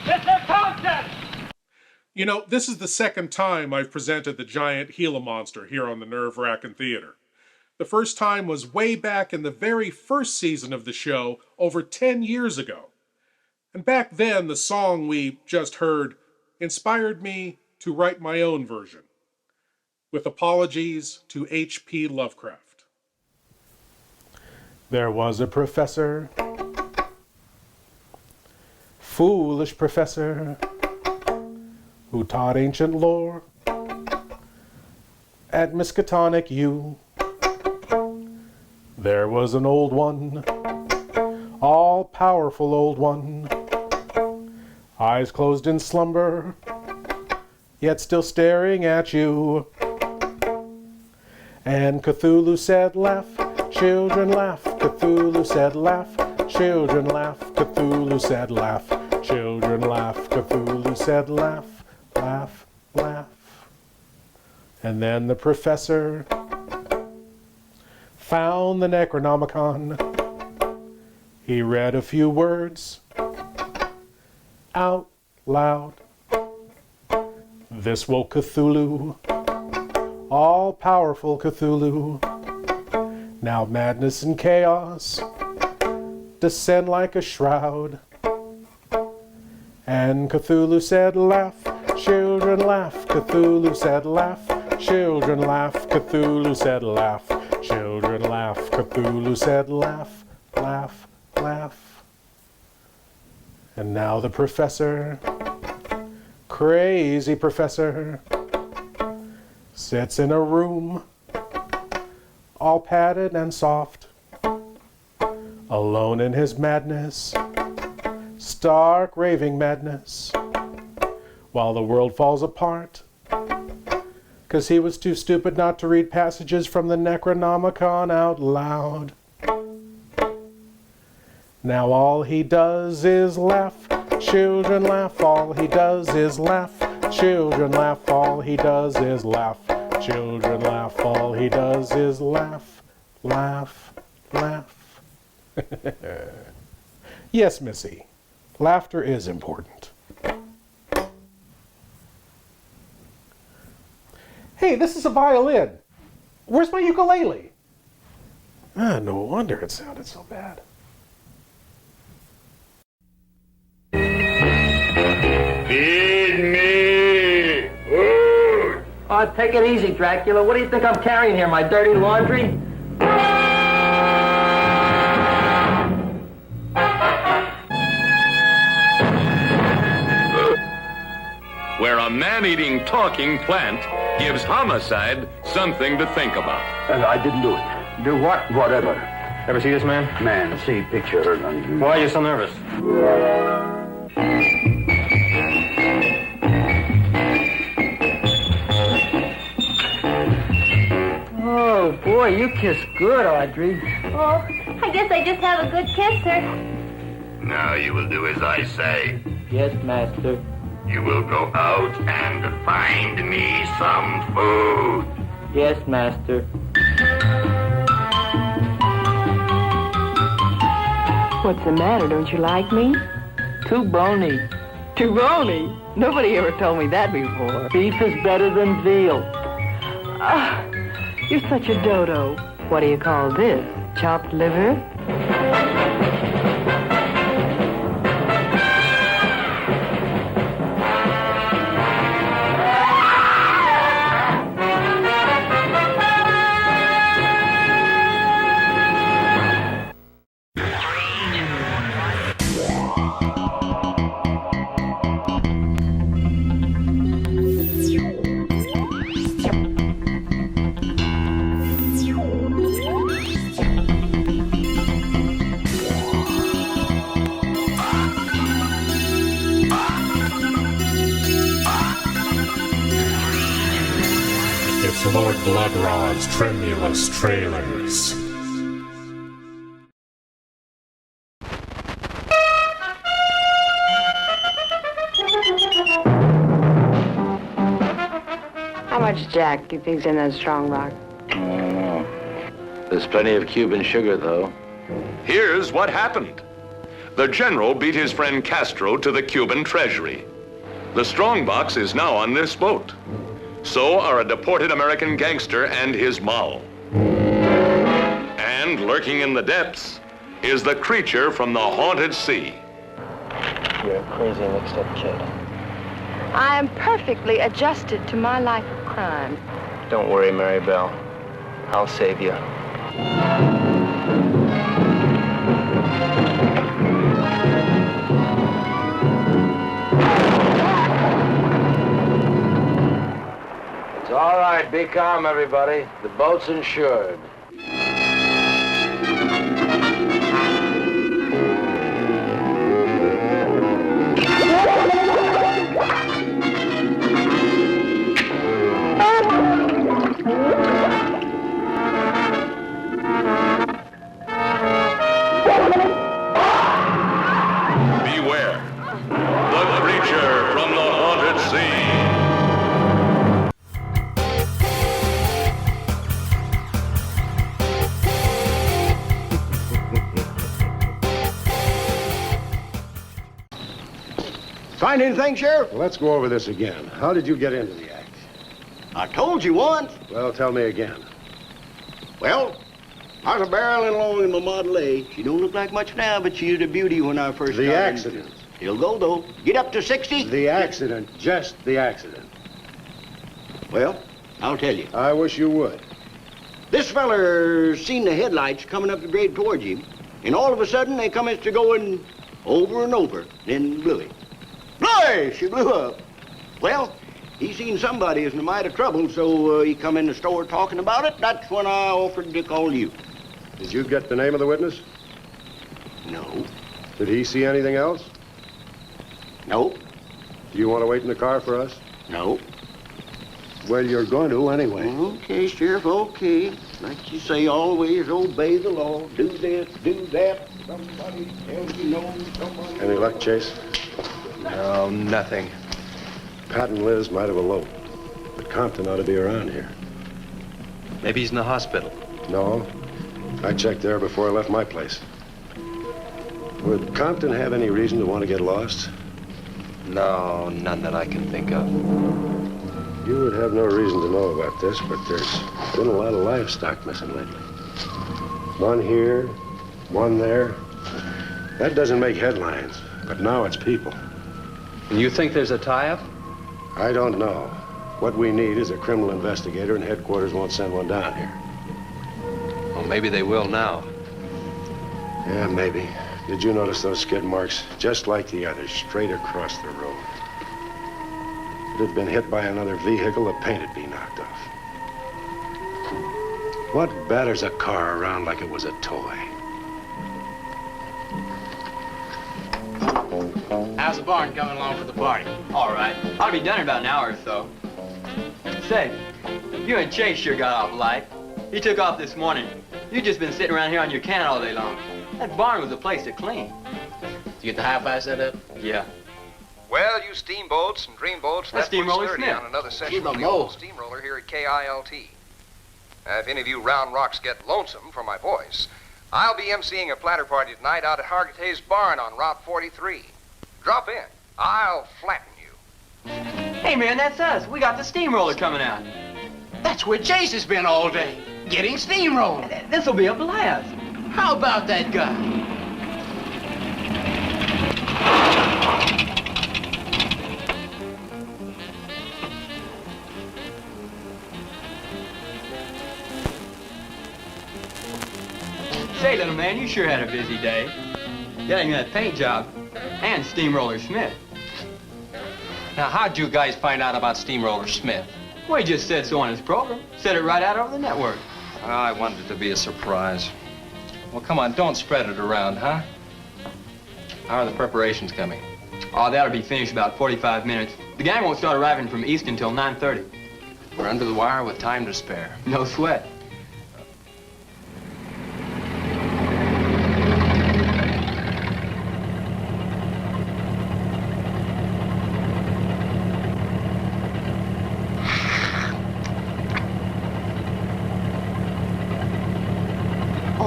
Mr. Thompson! You know, this is the second time I've presented the giant Gila monster here on the Nerve-Wracking Theater. The first time was way back in the very first season of the show, over 10 years ago. And back then, the song we just heard inspired me to write my own version. With apologies to H.P. Lovecraft. There was a professor, foolish professor, who taught ancient lore at Miskatonic U. There was an old one, all-powerful old one, eyes closed in slumber, yet still staring at you. And Cthulhu said, laugh, children laugh. Cthulhu said, laugh, children laugh. Cthulhu said, laugh, children laugh. Cthulhu said, laugh, laugh, laugh. And then the professor found the Necronomicon. He read a few words out loud. This woke Cthulhu, all-powerful Cthulhu. Now madness and chaos descend like a shroud. And Cthulhu said, laugh, children laugh. Cthulhu said, laugh, children laugh. Cthulhu said, laugh, children laugh. Cthulhu said, laugh, laugh, laugh. And now the professor, crazy professor, sits in a room, all padded and soft, alone in his madness, stark raving madness, while the world falls apart, 'cause he was too stupid not to read passages from the Necronomicon out loud. Now all he does is laugh, children laugh, all he does is laugh, children laugh, all he does is laugh, children laugh, all he does is laugh, laugh, laugh. Yes, Missy, laughter is important. Hey, this is a violin. Where's my ukulele? Ah, no wonder it sounded so bad. Feed me food. Oh, take it easy, Dracula. What do you think I'm carrying here, my dirty laundry? Where a man-eating, talking plant gives homicide something to think about. I didn't do it. Do what? Whatever. Ever see this man? Man, see picture. Why are you so nervous? Oh, boy, you kiss good, Audrey. Oh, I guess I just have a good kisser. Now you will do as I say. Yes, master. You will go out and find me some food. Yes, master. What's the matter? Don't you like me? Too bony. Too bony? Nobody ever told me that before. Beef is better than veal. Ah, you're such a dodo. What do you call this? Chopped liver? Lord Bloodraw's Tremulous Trailers. much Jack do you think's in that strong rock? I don't know. There's plenty of Cuban sugar, though. Here's what happened. The general beat his friend Castro to the Cuban treasury. The strongbox is now on this boat. So are a deported American gangster and his moll. And lurking in the depths is the creature from the haunted sea. You're a crazy mixed-up kid. I am perfectly adjusted to my life of crime. Don't worry, Mary Bell. I'll save you. It's all right. Be calm, everybody. The boat's insured. Beware, the creature from the haunted sea. Find anything, Sheriff? Let's go over this again. How did you get into the act? I told you once. Well, tell me again. Well, I was barreling along in my Model A. She don't look like much now, but she was a beauty when I first The got accident. into it. He'll go, though. Get up to 60. The accident. Just the accident. Well, I'll tell you. I wish you would. This feller seen the headlights coming up the grade towards him, and all of a sudden they come to going over and over, then blew him. Bloy! She blew up. Well, he seen somebody was in a mite of trouble, so he come in the store talking about it. That's when I offered to call you. Did you get the name of the witness? No. Did he see anything else? No. Do you want to wait in the car for us? No. Well, you're going to anyway. Okay, Sheriff, okay. Like you say, always obey the law. Do this, do that. Somebody tells you no, somebody... Any luck, Chase? No, nothing. Pat and Liz might have eloped, but Compton ought to be around here. Maybe he's in the hospital. No. I checked there before I left my place. Would Compton have any reason to want to get lost? No, none that I can think of. You would have no reason to know about this, but there's been a lot of livestock missing lately. One here, one there. That doesn't make headlines, but now it's people. And you think there's a tie-up? I don't know. What we need is a criminal investigator, and headquarters won't send one down here. Well, maybe they will now. Yeah, maybe. Did you notice those skid marks? Just like the others, straight across the road. If it had been hit by another vehicle, the paint would be knocked off. What batters a car around like it was a toy? How's the barn coming along for the party? All right. Ought to be done in about an hour or so. Say, you and Chase sure got off light. He took off this morning. You just been sitting around here on your can all day long. That barn was a place to clean. Did you get the hi-fi set up? Yeah. Well, you steamboats and dreamboats, That's left Steamroller sturdy Smith. on another session Keep 'em of the low. old steamroller here at KILT. If any of you round rocks get lonesome for my voice, I'll be emceeing a platter party tonight out at Hargitay's barn on Route 43. Drop in. I'll flatten you. Hey, man, that's us. We got the steamroller coming out. That's where Chase has been all day, getting steamrolled. This'll be a blast. How about that guy? Say, little man, you sure had a busy day. Getting that paint job and Steamroller Smith. Now, how'd you guys find out about Steamroller Smith? Well, he just said so on his program. Said it right out over the network. Oh, I wanted it to be a surprise. Well, come on, don't spread it around, huh? How are the preparations coming? Oh, that'll be finished about 45 minutes. The gang won't start arriving from East until 9:30. We're under the wire with time to spare. No sweat.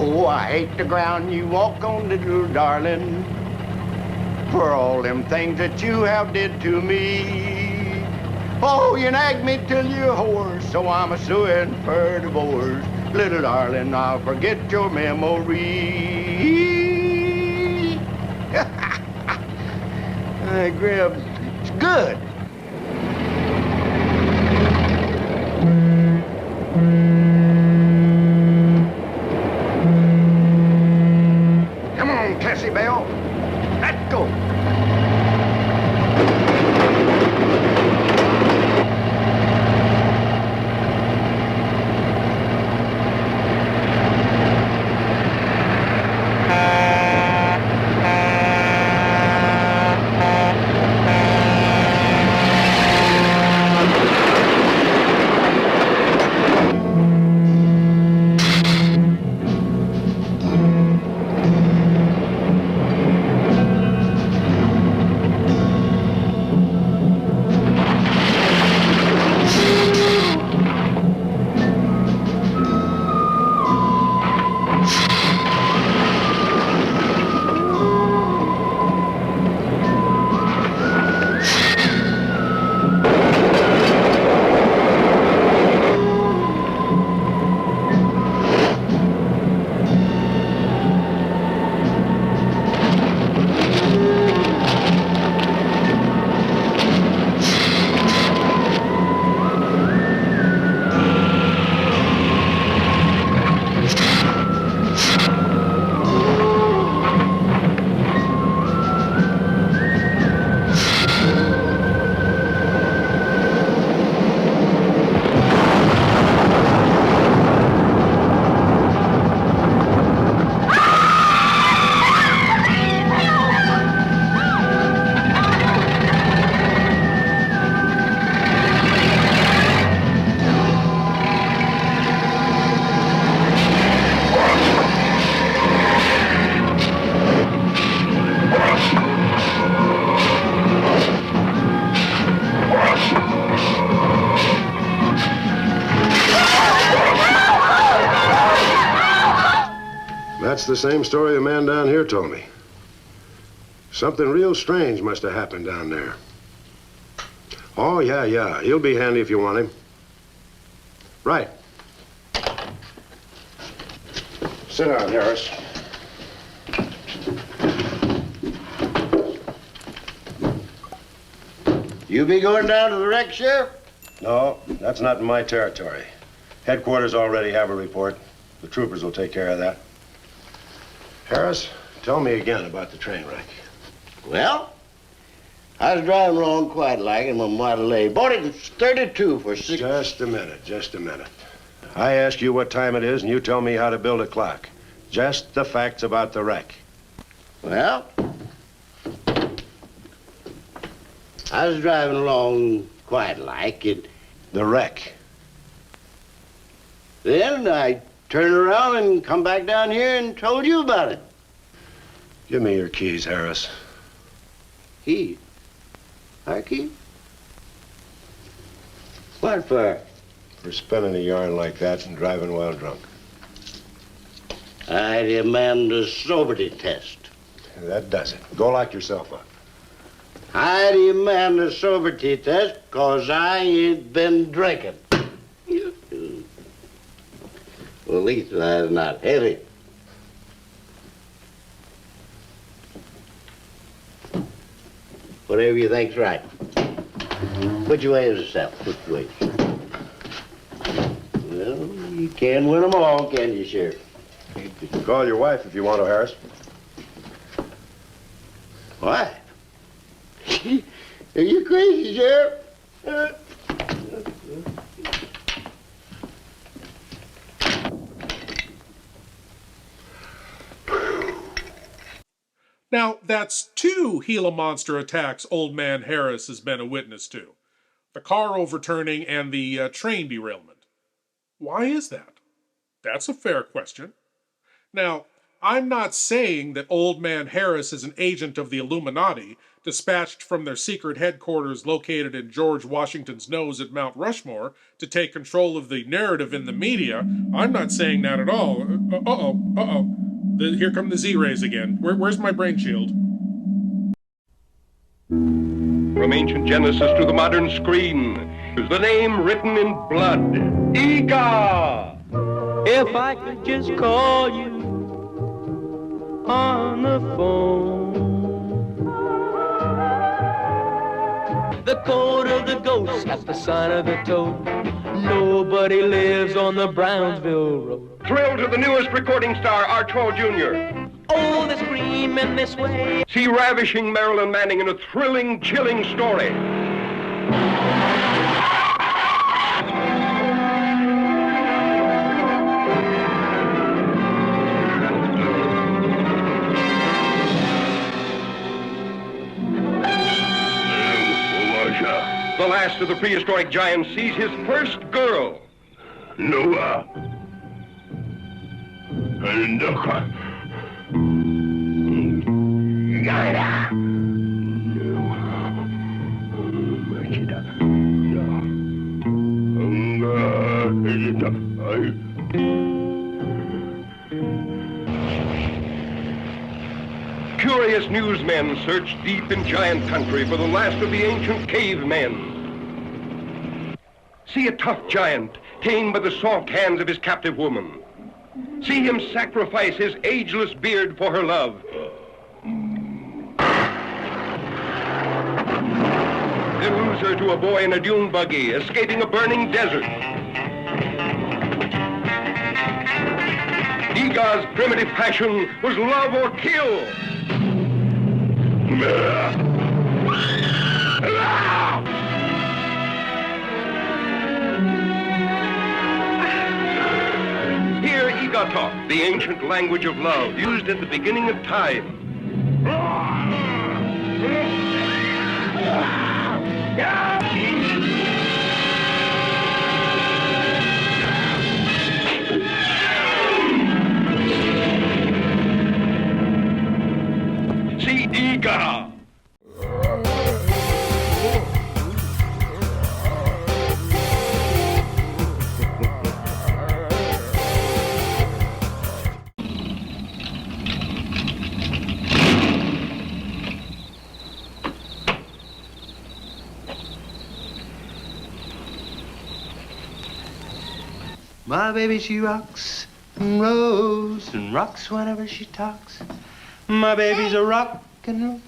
Oh, I hate the ground you walk on, little darling, for all them things that you have did to me. Oh, you nag me till you're hoarse, so I'm a-suing for divorce. Little darling, I'll forget your memory. Grib, it's good. Come on, Cassie Bell. Let's go. That's the same story the man down here told me. Something real strange must have happened down there. Oh, yeah. He'll be handy if you want him. Right. Sit down, Harris. You be going down to the wreck, Sheriff? No, that's not in my territory. Headquarters already have a report. The troopers will take care of that. Harris, tell me again about the train wreck. Well, I was driving along quite like in my Model A. Bought it in 32 for $6. Just a minute. I ask you what time it is, and you tell me how to build a clock. Just the facts about the wreck. Well, I was driving along quite like it. The wreck. Then I turned around and come back down here and told you about it. Give me your keys, Harris. Keys? Our keys? What for? For spinning a yarn like that and driving while drunk. I demand a sobriety test. That does it. Go lock yourself up. I demand a sobriety test because I ain't been drinking. Well, at least that's not heavy. Whatever you think's right. Which way is the south? Which way? Well, you can't win them all, can you, Sheriff? You can call your wife if you want to, Harris. Why? Are you crazy, Sheriff? Now, that's 2 Gila monster attacks Old Man Harris has been a witness to. The car overturning and the train derailment. Why is that? That's a fair question. Now, I'm not saying that Old Man Harris is an agent of the Illuminati dispatched from their secret headquarters located in George Washington's nose at Mount Rushmore to take control of the narrative in the media. I'm not saying that at all. Here come the Z-rays again. Where's my brain shield? From ancient Genesis to the modern screen is the name written in blood. Ika! If I could just call you on the phone. The code of the ghost has the sign of the toad. Nobody lives on the Brownsville Road. Thrill to the newest recording star, Archibald Jr. Oh, they scream in this way. See ravishing Marilyn Manning in a thrilling, chilling story. The last of the prehistoric giants sees his first girl. Noah. And Curious newsmen search deep in giant country for the last of the ancient cavemen. See a tough giant tamed by the soft hands of his captive woman. See him sacrifice his ageless beard for her love. Then lose her to a boy in a dune buggy, escaping a burning desert. Iga's primitive passion was love or kill. Hear Iga talk, the ancient language of love, used at the beginning of time. See Iga! My baby, she rocks and rolls and rocks whenever she talks. My baby's a rock and roll.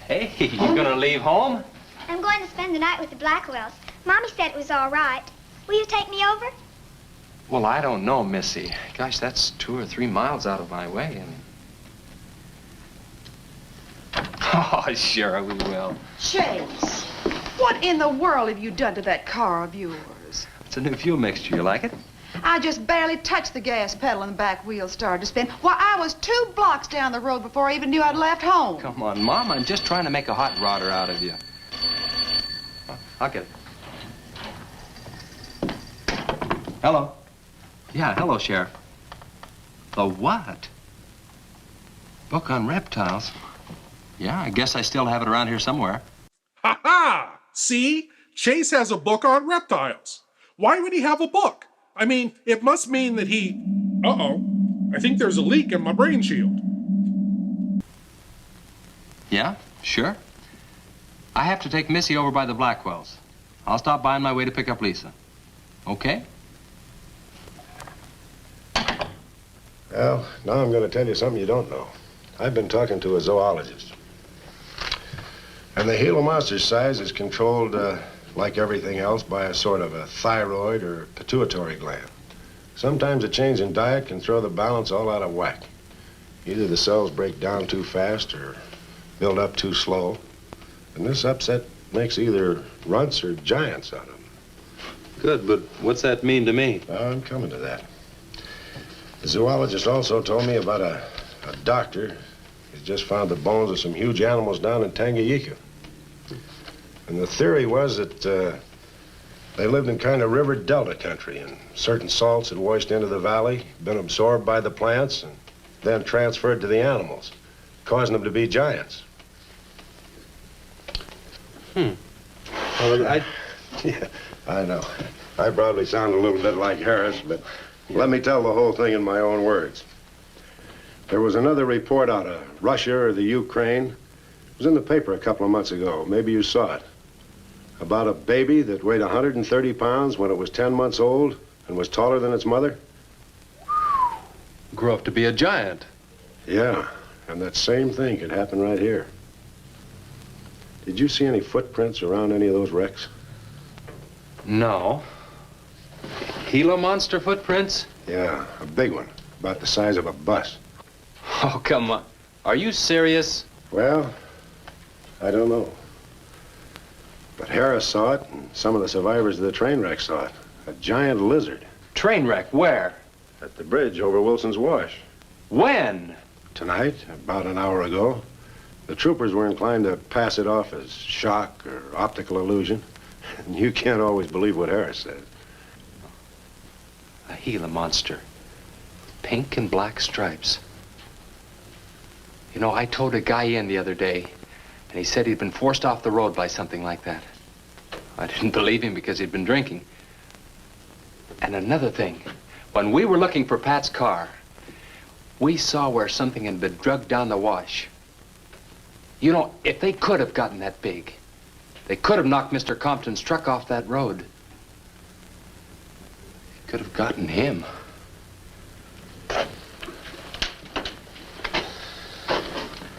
Hey, you gonna leave home? I'm going to spend the night with the Blackwells. Mommy said it was all right. Will you take me over? Well, I don't know, Missy. Gosh, that's 2 or 3 miles out of my way. Oh, sure, we will. Chase, what in the world have you done to that car of yours? It's a new fuel mixture. You like it? I just barely touched the gas pedal and the back wheel started to spin. Why, I was 2 blocks down the road before I even knew I'd left home. Come on, Mom. I'm just trying to make a hot rodder out of you. I'll get it. Hello. Yeah, hello, Sheriff. The what? Book on reptiles? Yeah, I guess I still have it around here somewhere. Ha ha! See? Chase has a book on reptiles. Why would he have a book? I mean, it must mean that he... Uh-oh. I think there's a leak in my brain shield. Yeah, sure. I have to take Missy over by the Blackwells. I'll stop by on my way to pick up Lisa. Okay? Well, now I'm going to tell you something you don't know. I've been talking to a zoologist. And the Gila monster's size is controlled, like everything else, by a sort of a thyroid or pituitary gland. Sometimes a change in diet can throw the balance all out of whack. Either the cells break down too fast or build up too slow. And this upset makes either runts or giants out of them. Good, but what's that mean to me? Well, I'm coming to that. The zoologist also told me about a doctor who's just found the bones of some huge animals down in Tanganyika. And the theory was that they lived in kind of river delta country, and certain salts had washed into the valley, been absorbed by the plants, and then transferred to the animals, causing them to be giants. Well, yeah, I know. I probably sound a little bit like Harris, but let me tell the whole thing in my own words. There was another report out of Russia or the Ukraine. It was in the paper a couple of months ago. Maybe you saw it. About a baby that weighed 130 pounds when it was 10 months old and was taller than its mother. Grew up to be a giant. Yeah, and that same thing could happen right here. Did you see any footprints around any of those wrecks? No. Gila monster footprints? Yeah, a big one, about the size of a bus. Oh, come on. Are you serious? Well, I don't know. But Harris saw it, and some of the survivors of the train wreck saw it. A giant lizard. Train wreck? Where? At the bridge over Wilson's Wash. When? Tonight, about an hour ago. The troopers were inclined to pass it off as shock or optical illusion. And you can't always believe what Harris says. A Gila monster. Pink and black stripes. You know, I towed a guy in the other day, and he said he'd been forced off the road by something like that. I didn't believe him because he'd been drinking. And another thing, when we were looking for Pat's car, we saw where something had been drugged down the wash. You know, if they could have gotten that big, they could have knocked Mr. Compton's truck off that road. They could have gotten him.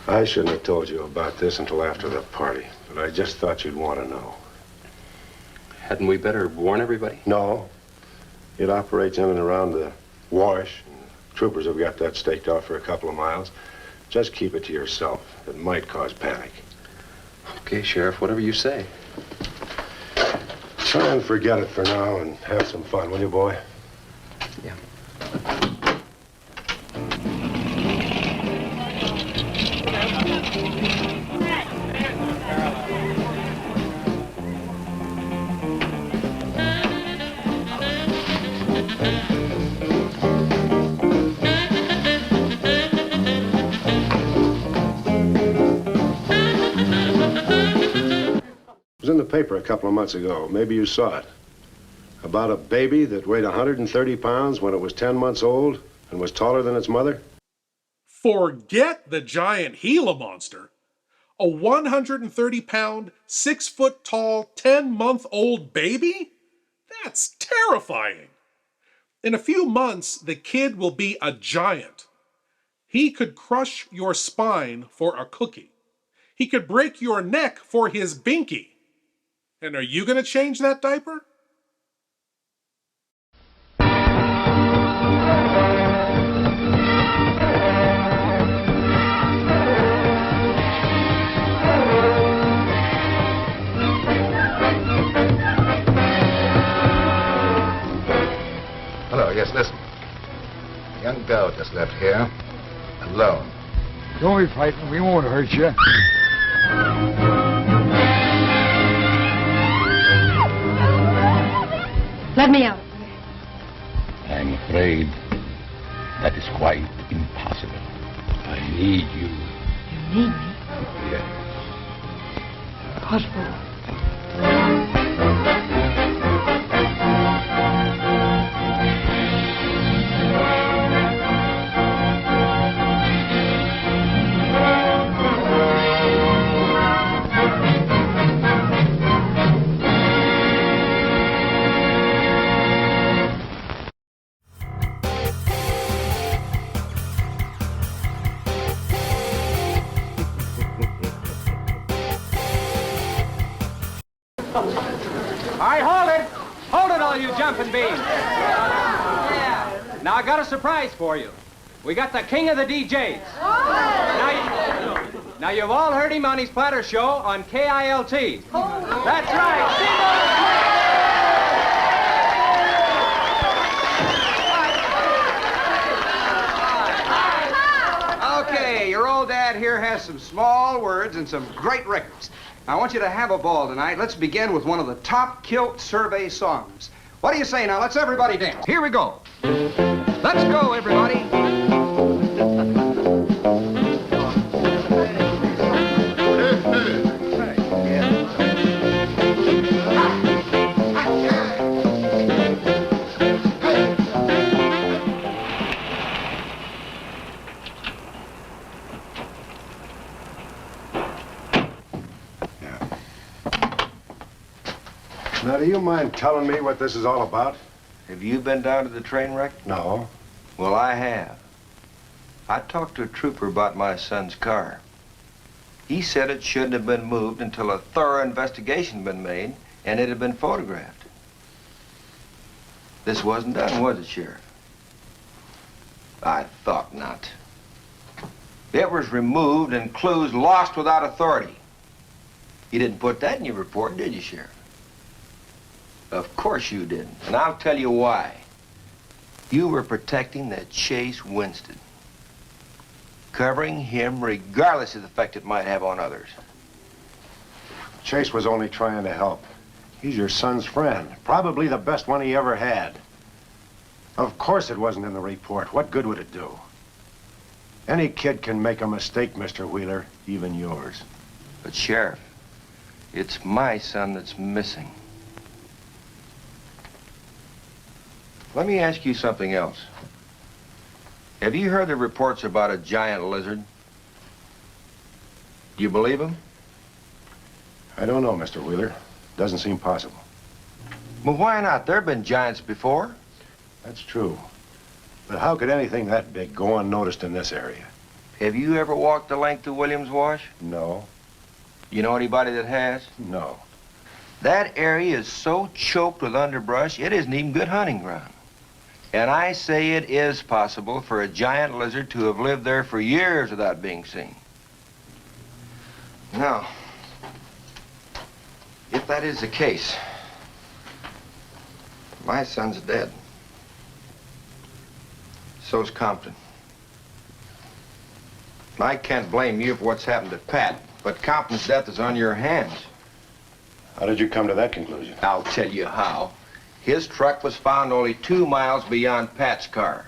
I shouldn't have told you about this until after the party, but I just thought you'd want to know. Hadn't we better warn everybody? No. It operates in and around the wash. Troopers have got that staked out for a couple of miles. Just keep it to yourself. It might cause panic. Okay, Sheriff, whatever you say. Try and forget it for now and have some fun, will you, boy? Yeah. It was in the paper a couple of months ago. Maybe you saw it. About a baby that weighed 130 pounds when it was 10 months old and was taller than its mother. Forget the giant Gila monster. A 130-pound, 6-foot-tall, 10-month-old baby? That's terrifying. In a few months, the kid will be a giant. He could crush your spine for a cookie. He could break your neck for his binky. And are you going to change that diaper? Hello, yes, listen. A young girl just left here, alone. Don't be frightened. We won't hurt you. Let me out. I'm afraid that is quite impossible. I need you. You need me? Yes. What for? All right, hold it. Hold it, all you jumping beans. Now, I got a surprise for you. We got the king of the DJs. Now, you've all heard him on his platter show on KILT. That's right. Okay, your old dad here has some small words and some great records. I want you to have a ball tonight. Let's begin with one of the top kilt survey songs. What do you say now? Let's everybody dance. Here we go. Let's go, everybody. Now, do you mind telling me what this is all about? Have you been down to the train wreck? No. Well, I have. I talked to a trooper about my son's car. He said it shouldn't have been moved until a thorough investigation had been made and it had been photographed. This wasn't done, was it, Sheriff? I thought not. It was removed and clues lost without authority. You didn't put that in your report, did you, Sheriff? Of course you didn't, and I'll tell you why. You were protecting that Chase Winston. Covering him regardless of the effect it might have on others. Chase was only trying to help. He's your son's friend, probably the best one he ever had. Of course it wasn't in the report. What good would it do? Any kid can make a mistake, Mr. Wheeler, even yours. But, Sheriff, it's my son that's missing. Let me ask you something else. Have you heard the reports about a giant lizard? Do you believe them? I don't know, Mr. Wheeler. Doesn't seem possible. Well, why not? There have been giants before. That's true. But how could anything that big go unnoticed in this area? Have you ever walked the length of Williams Wash? No. You know anybody that has? No. That area is so choked with underbrush, it isn't even good hunting ground. And I say it is possible for a giant lizard to have lived there for years without being seen. Now, if that is the case, my son's dead. So's Compton. I can't blame you for what's happened to Pat, but Compton's death is on your hands. How did you come to that conclusion? I'll tell you how. His truck was found only 2 miles beyond Pat's car.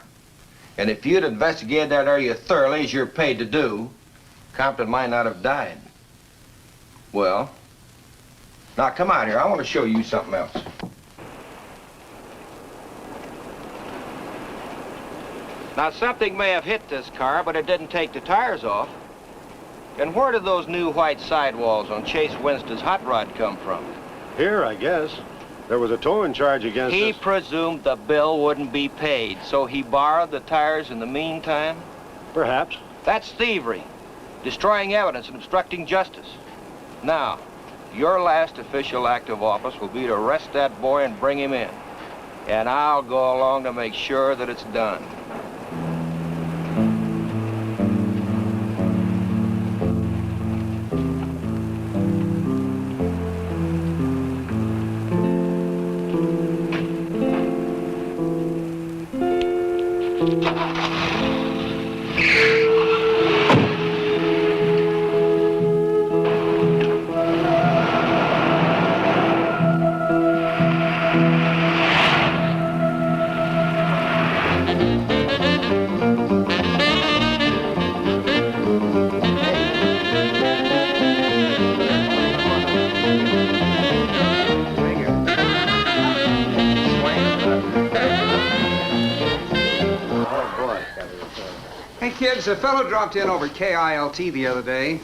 And if you'd investigated that area thoroughly, as you're paid to do, Compton might not have died. Well, now come out here. I want to show you something else. Now, something may have hit this car, but it didn't take the tires off. And where did those new white sidewalls on Chase Winston's hot rod come from? Here, I guess. There was a towing charge against us. He presumed the bill wouldn't be paid, so he borrowed the tires in the meantime? Perhaps. That's thievery, destroying evidence and obstructing justice. Now, your last official act of office will be to arrest that boy and bring him in. And I'll go along to make sure that it's done. A fellow dropped in over KILT the other day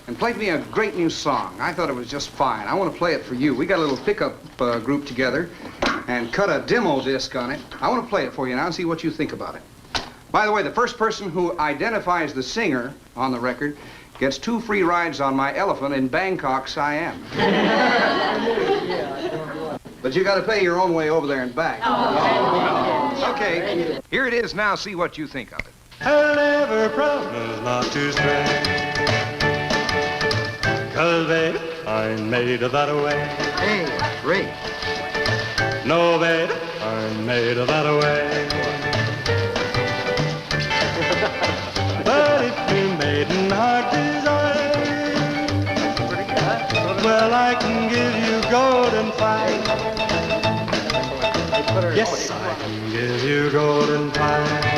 and played me a great new song. I thought it was just fine. I want to play it for you. We got a little pickup group together and cut a demo disc on it. I want to play it for you now and see what you think about it. By the way, the first person who identifies the singer on the record gets 2 free rides on my elephant in Bangkok, Siam. But you got to pay your own way over there and back. Okay, here it is now. See what you think of it. I'll never promise not to stray, 'cause baby, I'm made of that way. Hey, Ray. No, baby, I'm made of that way. But if you maiden heart desire, well, I can give you golden fire. Yes, I can give you golden fire.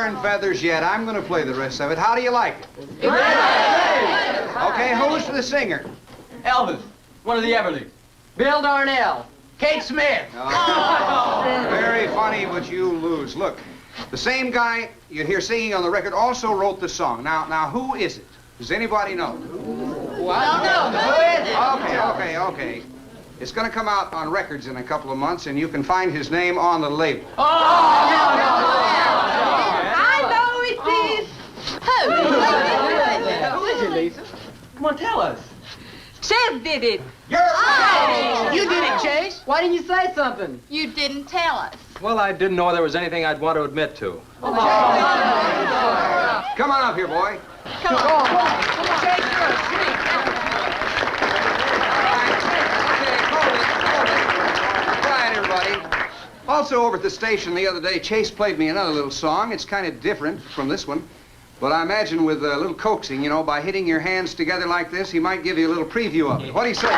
And feathers yet. I'm going to play the rest of it. How do you like it? Okay, who's the singer? Elvis, one of the Everlys. Bill Darnell, Kate Smith. Very funny, but you lose. Look, the same guy you hear singing on the record also wrote the song. Now, who is it? Does anybody know? What? No. Okay. It's going to come out on records in a couple of months, and you can find his name on the label. I know it is. Who is it, Lisa? Come on, tell us. Chase did it. You're right. You did it, Chase. Why didn't you say something? You didn't tell us. Well, I didn't know there was anything I'd want to admit to. Come on up here, boy. Come on. Quiet, everybody. Also, over at the station the other day, Chase played me another little song. It's kind of different from this one. But I imagine with a little coaxing, you know, by hitting your hands together like this, he might give you a little preview of it. What do you say?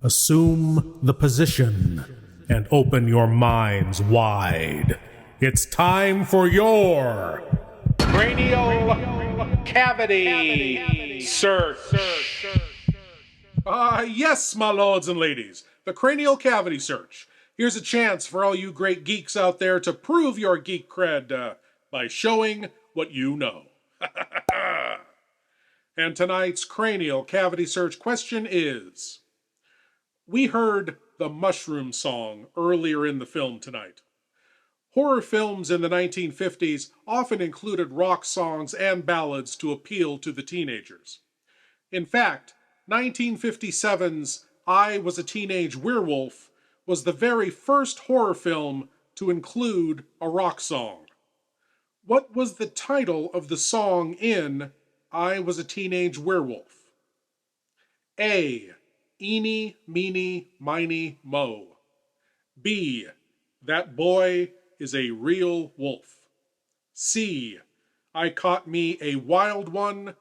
Assume the position and open your minds wide. It's time for your cranial cavity search. Yes, my lords and ladies, the cranial cavity search. Here's a chance for all you great geeks out there to prove your geek cred by showing what you know. And tonight's cranial cavity search question is, we heard the Mushroom Song earlier in the film tonight. Horror films in the 1950s often included rock songs and ballads to appeal to the teenagers. In fact, 1957's I Was a Teenage Werewolf was the very first horror film to include a rock song. What was the title of the song in I Was a Teenage Werewolf? A. Eeny, Meeny, Miny, Mo. B. That Boy is a Real Wolf. C. I Caught Me a Wild One.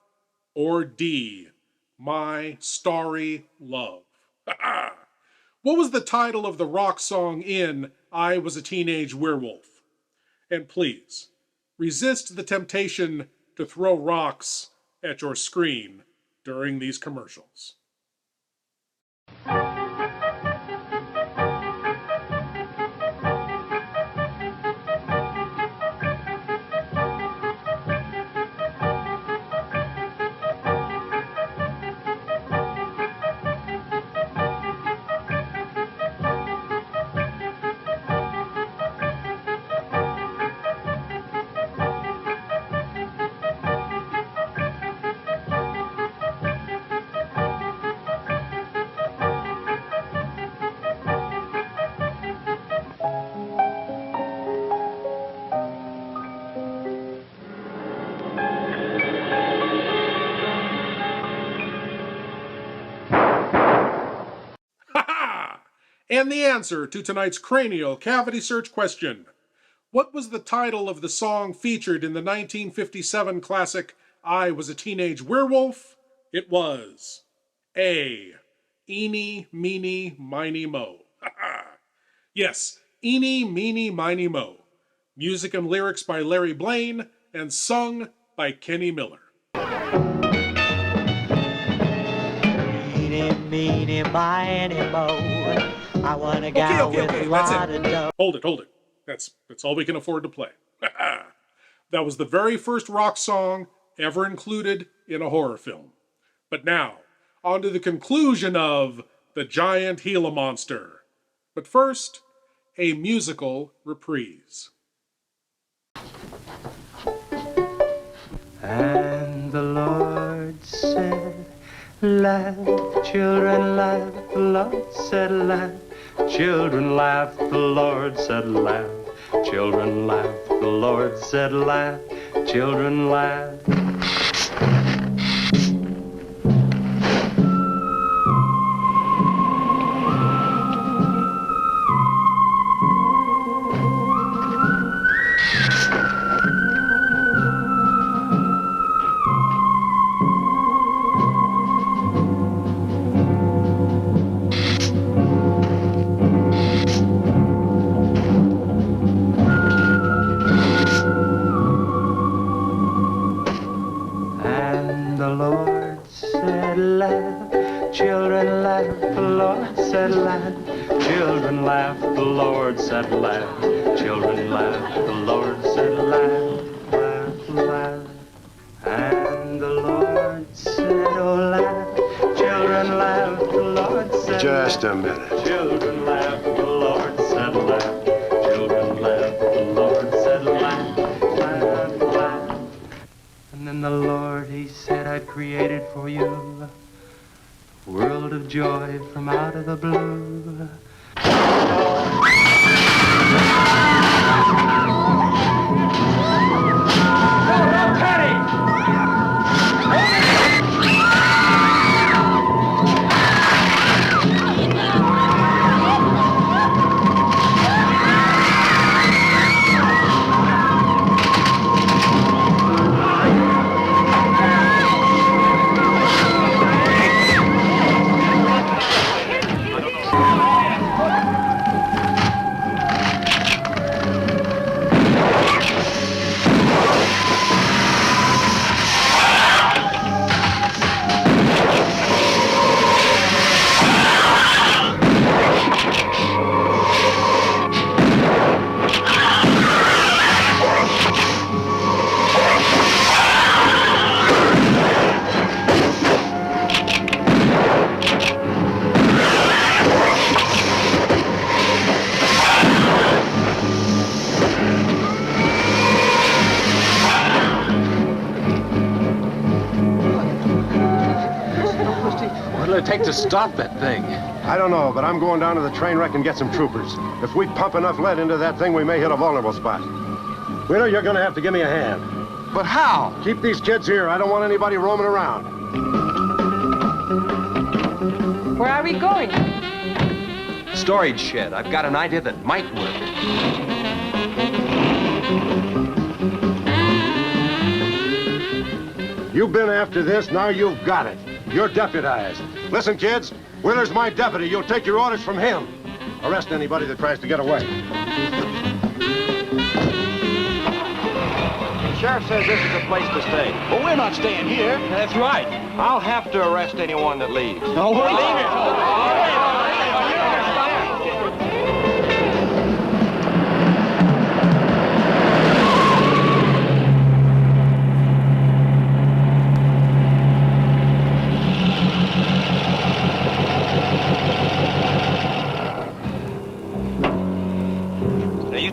Or D. My Starry Love. What was the title of the rock song in I Was a Teenage Werewolf? And please, resist the temptation to throw rocks at your screen during these commercials. And the answer to tonight's cranial cavity search question. What was the title of the song featured in the 1957 classic I Was a Teenage Werewolf? It was A. Eeny, Meeny, Miny, Mo. Yes, Eeny, Meeny, Miny, Mo. Music and lyrics by Larry Blaine and sung by Kenny Miller. Eeny, meeny, miny, mo. I want a gal with a lot of dough. Hold it. That's all we can afford to play. That was the very first rock song ever included in a horror film. But now, on to the conclusion of The Giant Gila Monster. But first, a musical reprise. And the Lord said, laugh, children, laugh. The Lord said, laugh, children, laugh. The Lord said, laugh, children, laugh. The Lord said, laugh, children, laugh. Children laugh, the Lord said laugh. Children laugh, the Lord said laugh. Children laugh, the Lord said laugh, laugh, laugh. And the Lord said, oh, laugh. Children laugh, the Lord said Just laugh. a minute. Children laugh, the Lord said laugh. Children laugh, the Lord said laugh, laugh, laugh. And then the Lord, he said, I've created for you a world of joy from out of the blue. What'll it take to stop that thing? I don't know, but I'm going down to the train wreck and get some troopers. If we pump enough lead into that thing, we may hit a vulnerable spot. Wheeler, you're gonna have to give me a hand. But how? Keep these kids here. I don't want anybody roaming around. Where are we going? Storage shed. I've got an idea that might work. You've been after this, now you've got it. You're deputized. Listen, kids, Wheeler's my deputy. You'll take your orders from him. Arrest anybody that tries to get away. The sheriff says this is a place to stay. Well, we're not staying here. That's right. I'll have to arrest anyone that leaves. No, we're leaving.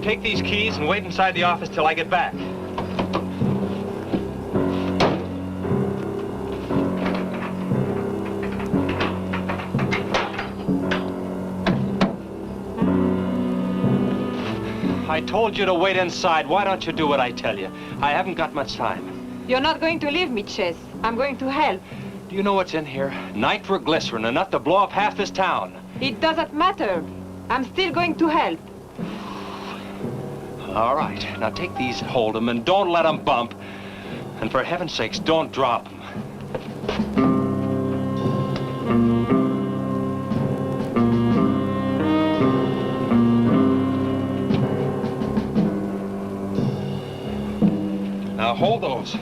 Take these keys and wait inside the office till I get back. I told you to wait inside. Why don't you do what I tell you? I haven't got much time. You're not going to leave me, Chase. I'm going to help. Do you know what's in here? Nitroglycerin, enough to blow up half this town. It doesn't matter. I'm still going to help. All right. Now take these and hold them, and don't let them bump. And for heaven's sakes, don't drop them. Now hold those.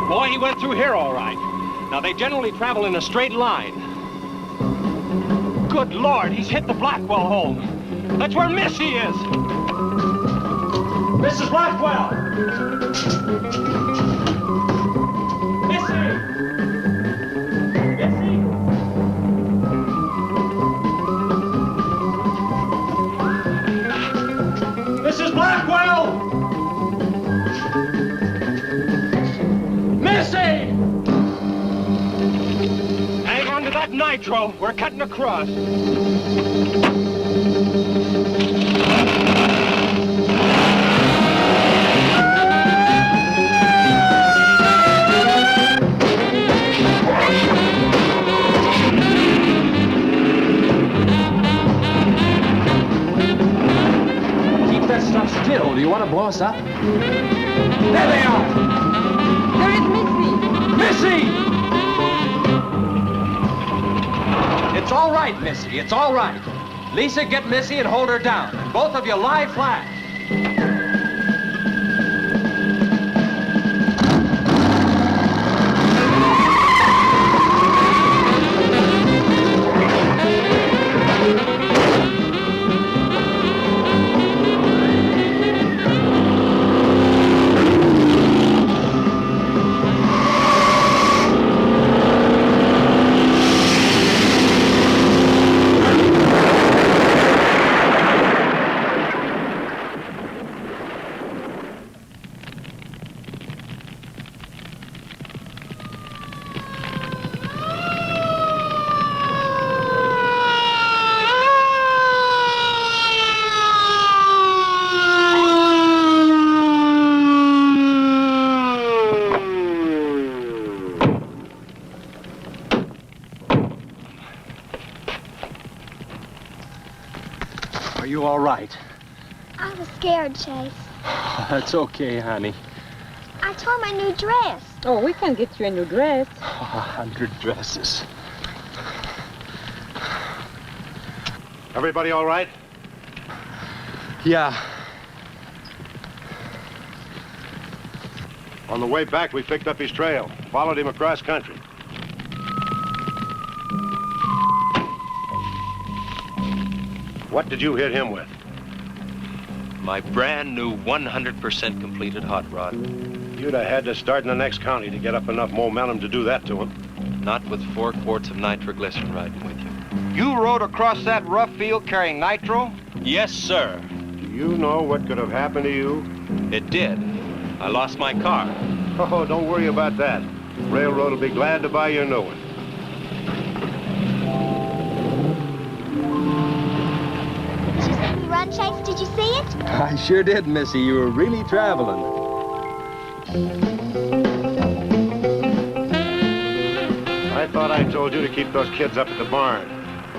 Boy, he went through here all right. Now, they generally travel in a straight line. Good Lord, he's hit the Blackwell home. That's where Missy is. Mrs. Blackwell! Missy! Missy! Mrs. Blackwell! Missy! Hang on to that nitro. We're cutting across. blow us up? There they are! There is Missy! Missy! It's all right, Missy. It's all right. Lisa, get Missy and hold her down. And both of you lie flat. Are you all right? I was scared, Chase. That's okay, honey. I tore my new dress. Oh, we can get you a new dress. 100 dresses. Everybody all right? Yeah. On the way back, we picked up his trail, followed him across country. What did you hit him with? My brand new 100% completed hot rod. You'd have had to start in the next county to get up enough momentum to do that to him. Not with 4 quarts of nitroglycerin riding with you. You rode across that rough field carrying nitro? Yes, sir. Do you know what could have happened to you? It did. I lost my car. Oh, don't worry about that. Railroad will be glad to buy you a new one. Run, Chase, did you see it? I sure did, Missy. You were really traveling. I thought I told you to keep those kids up at the barn.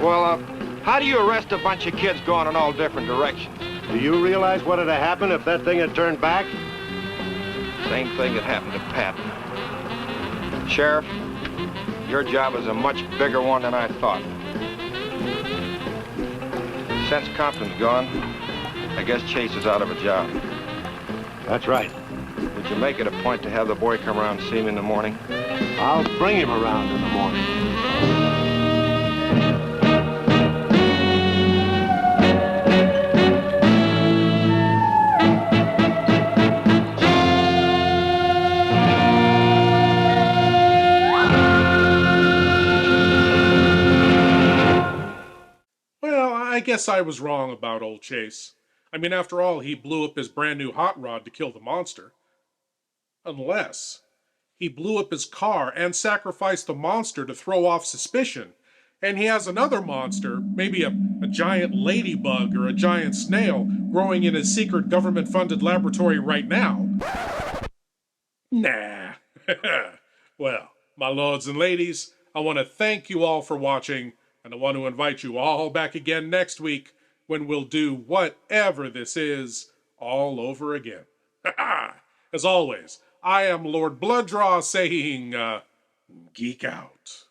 Well, how do you arrest a bunch of kids going in all different directions? Do you realize what would have happened if that thing had turned back? Same thing that happened to Patton. Sheriff, your job is a much bigger one than I thought. Since Compton's gone, I guess Chase is out of a job. That's right. Would you make it a point to have the boy come around and see me in the morning? I'll bring him around in the morning. I guess I was wrong about old Chase. I mean, after all, he blew up his brand new hot rod to kill the monster. Unless he blew up his car and sacrificed the monster to throw off suspicion, and he has another monster, maybe a giant ladybug or a giant snail, growing in his secret government-funded laboratory right now. Nah. Well, my lords and ladies, I want to thank you all for watching. And I want to invite you all back again next week when we'll do whatever this is all over again. As always, I am Lord Blooddraw saying, geek out.